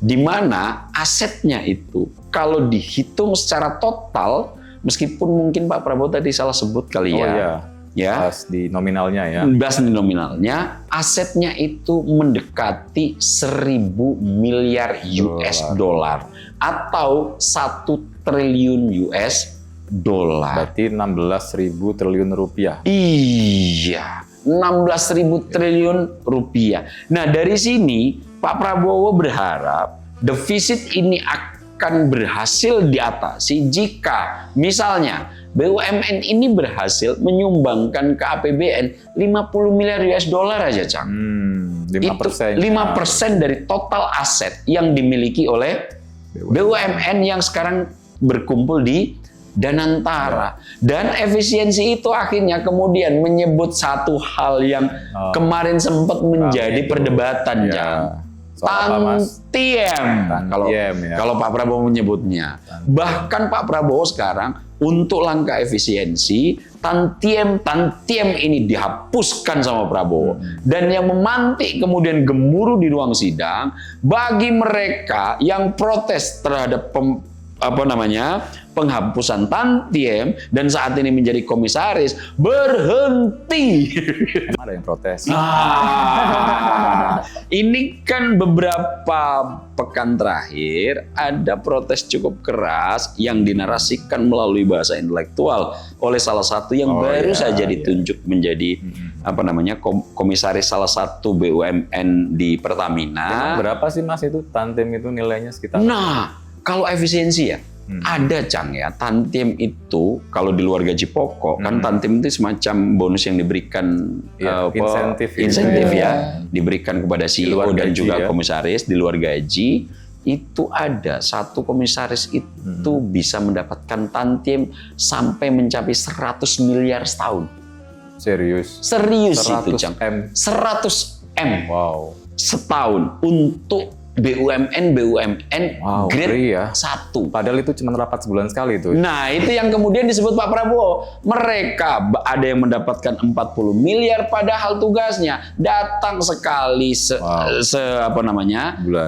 Speaker 1: di mana asetnya itu kalau dihitung secara total, meskipun mungkin Pak Prabowo tadi salah sebut kali ya,
Speaker 2: Bahas di nominalnya ya.
Speaker 1: Bahas di nominalnya, asetnya itu mendekati 1.000 miliar US dollar atau 1 triliun US dollar.
Speaker 2: Berarti 16.000 triliun rupiah.
Speaker 1: Iya, 16.000 triliun rupiah. Nah, dari sini Pak Prabowo berharap defisit ini akan berhasil diatasi jika misalnya BUMN ini berhasil menyumbangkan ke APBN 50 miliar US dollar aja, Cang.
Speaker 2: 5%.
Speaker 1: 5% dari total aset yang dimiliki oleh BUMN yang sekarang berkumpul di Danantara. Dan efisiensi itu akhirnya kemudian menyebut satu hal yang kemarin sempat menjadi perdebatan, Jang. Tantiem. Kalau Pak Prabowo menyebutnya. Bahkan Pak Prabowo sekarang untuk langkah efisiensi, tantiem ini dihapuskan sama Prabowo. Dan yang memantik kemudian gemuruh di ruang sidang bagi mereka yang protes terhadap penghapusan tantiem dan saat ini menjadi komisaris, berhenti.
Speaker 2: Ada yang protes.
Speaker 1: Ini kan beberapa pekan terakhir ada protes cukup keras yang dinarasikan melalui bahasa intelektual oleh salah satu yang baru saja ditunjuk menjadi komisaris salah satu BUMN di Pertamina.
Speaker 2: Emang berapa sih, Mas, itu tantiem itu nilainya sekitar?
Speaker 1: Nah, kalau efisiensi ya, ada, Cang, ya. Tantiem itu kalau di luar gaji pokok kan tantiem itu semacam bonus yang diberikan insentif ya, diberikan kepada CEO dan juga komisaris di luar gaji. Itu ada satu komisaris itu bisa mendapatkan tantiem sampai mencapai 100 miliar setahun.
Speaker 2: Serius
Speaker 1: Itu, Cang. 100 M.
Speaker 2: Wow.
Speaker 1: Setahun untuk BUMN
Speaker 2: Wow,
Speaker 1: grade
Speaker 2: ngeri ya.
Speaker 1: 1.
Speaker 2: Padahal itu cuma rapat sebulan sekali tuh.
Speaker 1: Nah, itu yang kemudian disebut Pak Prabowo. Mereka ada yang mendapatkan 40 miliar padahal tugasnya datang sekali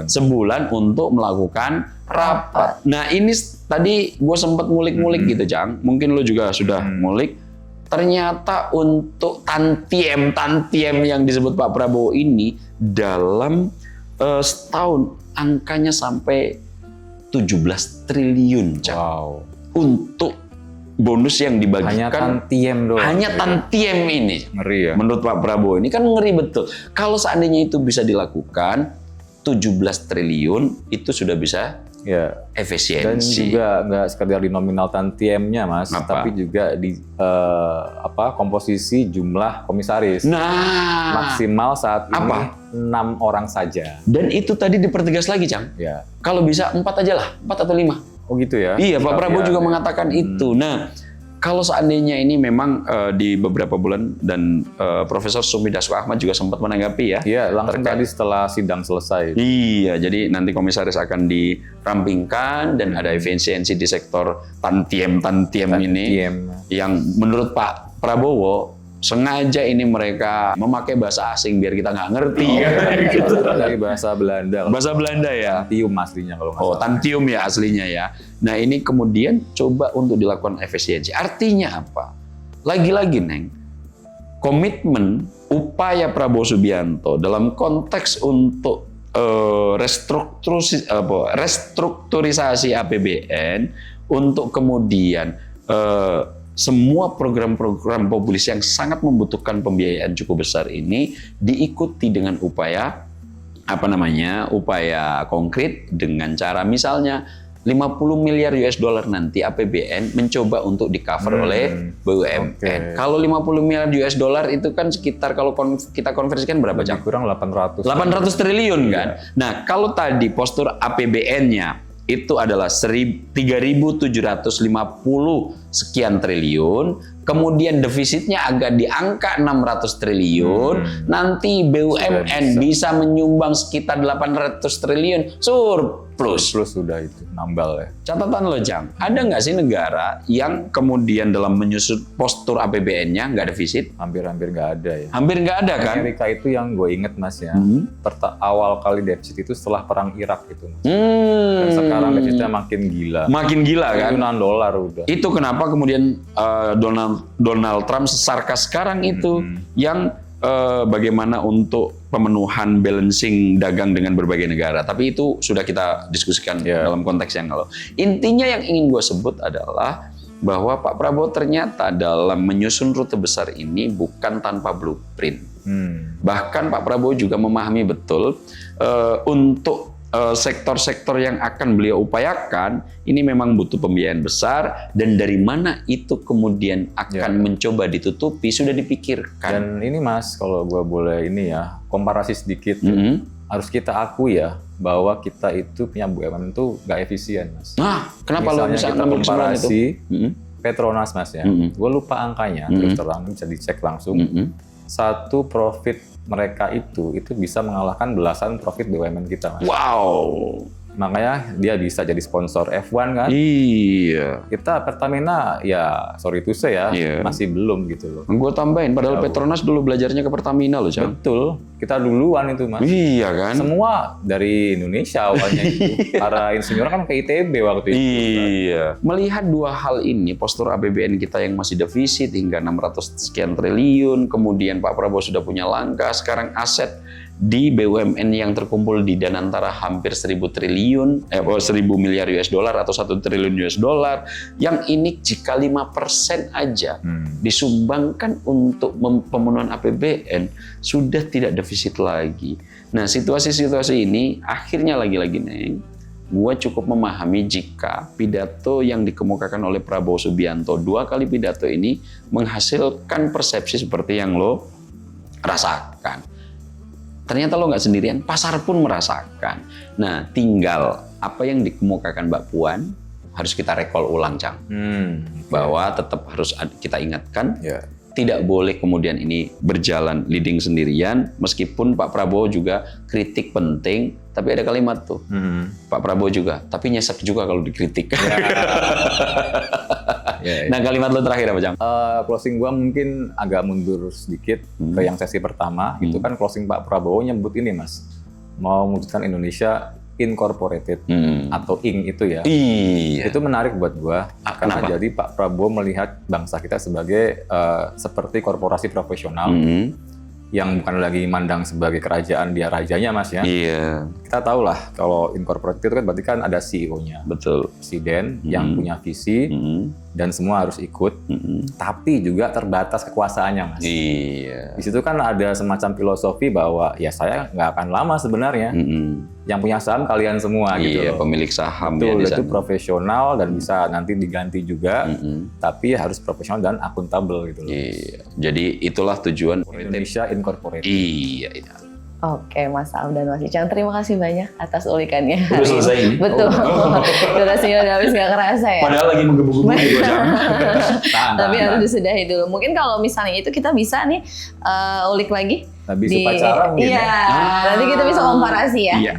Speaker 1: sebulan untuk melakukan rapat. Nah, ini tadi gue sempat ngulik-ngulik gitu, Cang. Mungkin lo juga sudah ngulik. Ternyata untuk tantiem yang disebut Pak Prabowo ini dalam setahun angkanya sampai 17 triliun, Cang.
Speaker 2: Wow.
Speaker 1: Untuk bonus yang
Speaker 2: Hanya
Speaker 1: dibagikan
Speaker 2: tantiem doang.
Speaker 1: hanya tantiem ini.
Speaker 2: Ngeri ya.
Speaker 1: Menurut Pak Prabowo ini kan ngeri betul. Kalau seandainya itu bisa dilakukan 17 triliun itu sudah bisa
Speaker 2: Ya. Dan
Speaker 1: efisiensi.
Speaker 2: juga nggak sekedar di nominal tantiemnya, Mas,
Speaker 1: Apa?
Speaker 2: tapi juga di komposisi jumlah komisaris.
Speaker 1: Nah,
Speaker 2: Maksimal saat ini
Speaker 1: Apa?
Speaker 2: 6 orang saja.
Speaker 1: dan itu tadi dipertegas lagi, Cang.
Speaker 2: Ya.
Speaker 1: Kalau bisa 4 aja lah, 4 atau 5.
Speaker 2: Oh gitu ya?
Speaker 1: Iya, Pak Prabowo juga
Speaker 2: Ya.
Speaker 1: mengatakan itu. Nah, kalau seandainya ini memang di beberapa bulan dan Profesor Sumi Dasko Ahmad juga sempat menanggapi ya.
Speaker 2: Iya, langsung
Speaker 1: Terkait-
Speaker 2: tadi setelah sidang selesai.
Speaker 1: Iya, jadi nanti komisaris akan dirampingkan dan ada efisiensi di sektor tantiem ini
Speaker 2: Tantiem.
Speaker 1: yang menurut Pak Prabowo sengaja ini mereka memakai bahasa asing biar kita nggak ngerti. Gitu.
Speaker 2: Dari bahasa Belanda.
Speaker 1: Bahasa Belanda ya.
Speaker 2: Tantium aslinya kalau nggak
Speaker 1: Oh,
Speaker 2: salah.
Speaker 1: tantium ya aslinya ya. Nah, ini kemudian coba untuk dilakukan efisiensi. Artinya apa? Lagi-lagi, Neng, komitmen upaya Prabowo Subianto dalam konteks untuk restrukturisasi APBN untuk kemudian semua program-program populis yang sangat membutuhkan pembiayaan cukup besar ini diikuti dengan upaya upaya konkret dengan cara misalnya 50 miliar US dollar nanti APBN mencoba untuk di-cover oleh BUMN.
Speaker 2: Oke.
Speaker 1: Kalau 50 miliar US dollar itu kan sekitar kalau kita konversikan berapa, Cang?
Speaker 2: Lebih kurang 800.
Speaker 1: 800 triliun kan. Nah, kalau tadi postur APBN-nya itu adalah 3.750 sekian triliun, kemudian defisitnya agak di angka 600 triliun, nanti BUMN bisa menyumbang sekitar 800 triliun surplus.
Speaker 2: Plus sudah itu nambal ya.
Speaker 1: Catatan lo, Jang, ada nggak sih negara yang kemudian dalam menyusun postur APBN-nya nggak defisit?
Speaker 2: Hampir-hampir nggak ada ya.
Speaker 1: Hampir nggak ada kan?
Speaker 2: Amerika itu yang gue inget, Mas ya. Awal kali defisit itu setelah perang Irak itu, Mas. Dan sekarang defisitnya makin gila.
Speaker 1: Makin gila kan?
Speaker 2: Triliunan dolar udah.
Speaker 1: Itu kenapa kemudian Donald Trump sesarkas sekarang itu yang bagaimana untuk pemenuhan balancing dagang dengan berbagai negara. Tapi itu sudah kita diskusikan dalam konteks yang lalu. Intinya yang ingin gue sebut adalah bahwa Pak Prabowo ternyata dalam menyusun rute besar ini bukan tanpa blueprint. Bahkan Pak Prabowo juga memahami betul untuk sektor-sektor yang akan beliau upayakan ini memang butuh pembiayaan besar dan dari mana itu kemudian akan mencoba ditutupi sudah dipikirkan.
Speaker 2: Dan ini, Mas, kalau gue boleh ini ya, komparasi sedikit. Harus kita akui ya bahwa kita itu punya BUMN itu nggak efisien, Mas.
Speaker 1: Nah, kenapa lo
Speaker 2: Misalnya
Speaker 1: bisa
Speaker 2: kita
Speaker 1: ngambil kesimpulan itu?
Speaker 2: komparasi Petronas, Mas ya. Gue lupa angkanya, terus terang bisa dicek langsung. Satu profit mereka itu bisa mengalahkan belasan profit BUMN kita, Mas.
Speaker 1: Wow.
Speaker 2: Makanya dia bisa jadi sponsor F1 kan.
Speaker 1: Iya.
Speaker 2: Kita Pertamina ya sorry to say ya, masih belum gitu loh.
Speaker 1: Gue tambahin, padahal Petronas dulu belajarnya ke Pertamina loh, Cang.
Speaker 2: Betul, kita duluan itu, Mas.
Speaker 1: Iya kan?
Speaker 2: Semua dari Indonesia awalnya itu. Para insinyur kan ke ITB waktu itu.
Speaker 1: Iya. Melihat dua hal ini, postur APBN kita yang masih defisit hingga 600 sekian triliun, kemudian Pak Prabowo sudah punya langkah, sekarang aset di BUMN yang terkumpul di Danantara hampir 1.000 triliun, 1.000 miliar US dollar atau 1 triliun US dollar, yang ini jika 5% aja disumbangkan untuk pemenuhan APBN, sudah tidak defisit lagi. Nah, situasi-situasi ini akhirnya lagi-lagi, Neng, gue cukup memahami jika pidato yang dikemukakan oleh Prabowo Subianto 2 kali pidato ini menghasilkan persepsi seperti yang lo rasakan. Ternyata lo nggak sendirian, pasar pun merasakan. Nah, tinggal apa yang dikemukakan Mbak Puan harus kita recall ulang, Cang. Bahwa tetap harus kita ingatkan, tidak boleh kemudian ini berjalan leading sendirian, meskipun Pak Prabowo juga kritik penting, Tapi ada kalimat tuh, Pak Prabowo juga, tapi nyesek juga kalau dikritik.
Speaker 2: Ya.
Speaker 1: Nah, kalimat lo terakhir apa, Jang?
Speaker 2: Closing gua mungkin agak mundur sedikit ke yang sesi pertama. Itu kan closing Pak Prabowo nyebut ini, Mas, mau mewujudkan Indonesia incorporated atau ING itu ya.
Speaker 1: Iya.
Speaker 2: Itu menarik buat gua karena
Speaker 1: kenapa?
Speaker 2: jadi Pak Prabowo melihat bangsa kita sebagai seperti korporasi profesional yang bukan lagi mandang sebagai kerajaan dia rajanya, Mas ya.
Speaker 1: Iya,
Speaker 2: Kita tahu lah kalau incorporated itu kan berarti kan ada CEO-nya,
Speaker 1: betul.
Speaker 2: presiden yang punya visi dan semua harus ikut, tapi juga terbatas kekuasaannya, Mas.
Speaker 1: Iya.
Speaker 2: Di situ kan ada semacam filosofi bahwa ya saya nggak akan lama sebenarnya. Yang punya saham kalian semua gitu
Speaker 1: Iya,
Speaker 2: loh.
Speaker 1: pemilik saham
Speaker 2: Betul,
Speaker 1: ya di
Speaker 2: itu
Speaker 1: sana.
Speaker 2: profesional dan bisa nanti diganti juga, tapi harus profesional dan akuntabel gitu loh.
Speaker 1: Iya. Jadi itulah tujuan
Speaker 2: Indonesia Incorporated.
Speaker 1: Iya, iya.
Speaker 3: Oke, Mas Am dan Mas Icang, terima kasih banyak atas ulikannya.
Speaker 1: Udah selesai ini?
Speaker 3: Betul. Durasinya udah habis, nggak kerasa ya.
Speaker 1: Padahal lagi menggebu-gebu nih gua, Jang.
Speaker 3: Tapi harus disudahi dulu. Mungkin kalau misalnya itu kita bisa nih ulik lagi.
Speaker 2: Lebih upacara mungkin
Speaker 3: Iya,
Speaker 2: ya.
Speaker 3: nanti kita bisa komparasi ya
Speaker 1: Iya.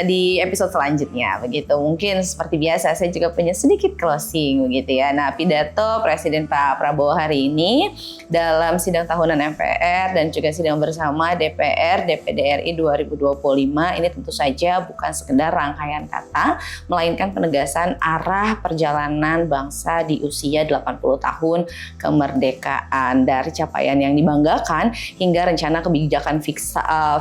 Speaker 3: di episode selanjutnya begitu. Mungkin seperti biasa saya juga punya sedikit closing begitu ya. Nah, pidato Presiden Pak Prabowo hari ini dalam sidang tahunan MPR dan juga sidang bersama DPR DPD RI 2025 ini tentu saja bukan sekedar rangkaian kata, melainkan penegasan arah perjalanan bangsa di usia 80 tahun kemerdekaan, dari capaian yang dibanggakan hingga rencana kebijakan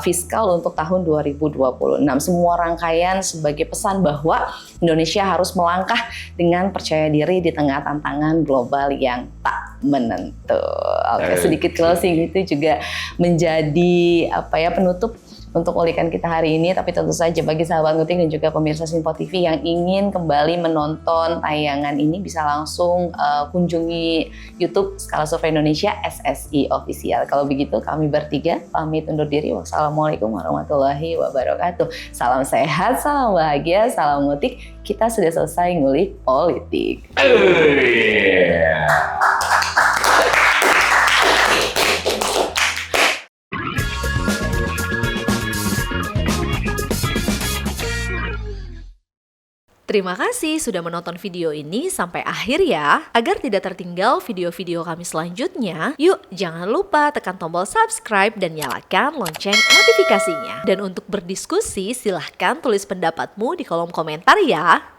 Speaker 3: fiskal untuk tahun 2026. Semua rangkaian sebagai pesan bahwa Indonesia harus melangkah dengan percaya diri di tengah tantangan global yang tak menentu. Oke, sedikit closing itu juga menjadi penutup untuk ulikan kita hari ini. Tapi tentu saja bagi sahabat Ngutik dan juga pemirsa Sinpo TV yang ingin kembali menonton tayangan ini bisa langsung kunjungi YouTube Skala Survei Indonesia SSI Official. Kalau begitu kami bertiga pamit undur diri. Wassalamualaikum warahmatullahi wabarakatuh. Salam sehat, salam bahagia, salam ngutik. Kita sudah selesai ngulik politik.
Speaker 6: Terima kasih sudah menonton video ini sampai akhir ya. Agar tidak tertinggal video-video kami selanjutnya, yuk jangan lupa tekan tombol subscribe dan nyalakan lonceng notifikasinya. Dan untuk berdiskusi, silahkan tulis pendapatmu di kolom komentar ya.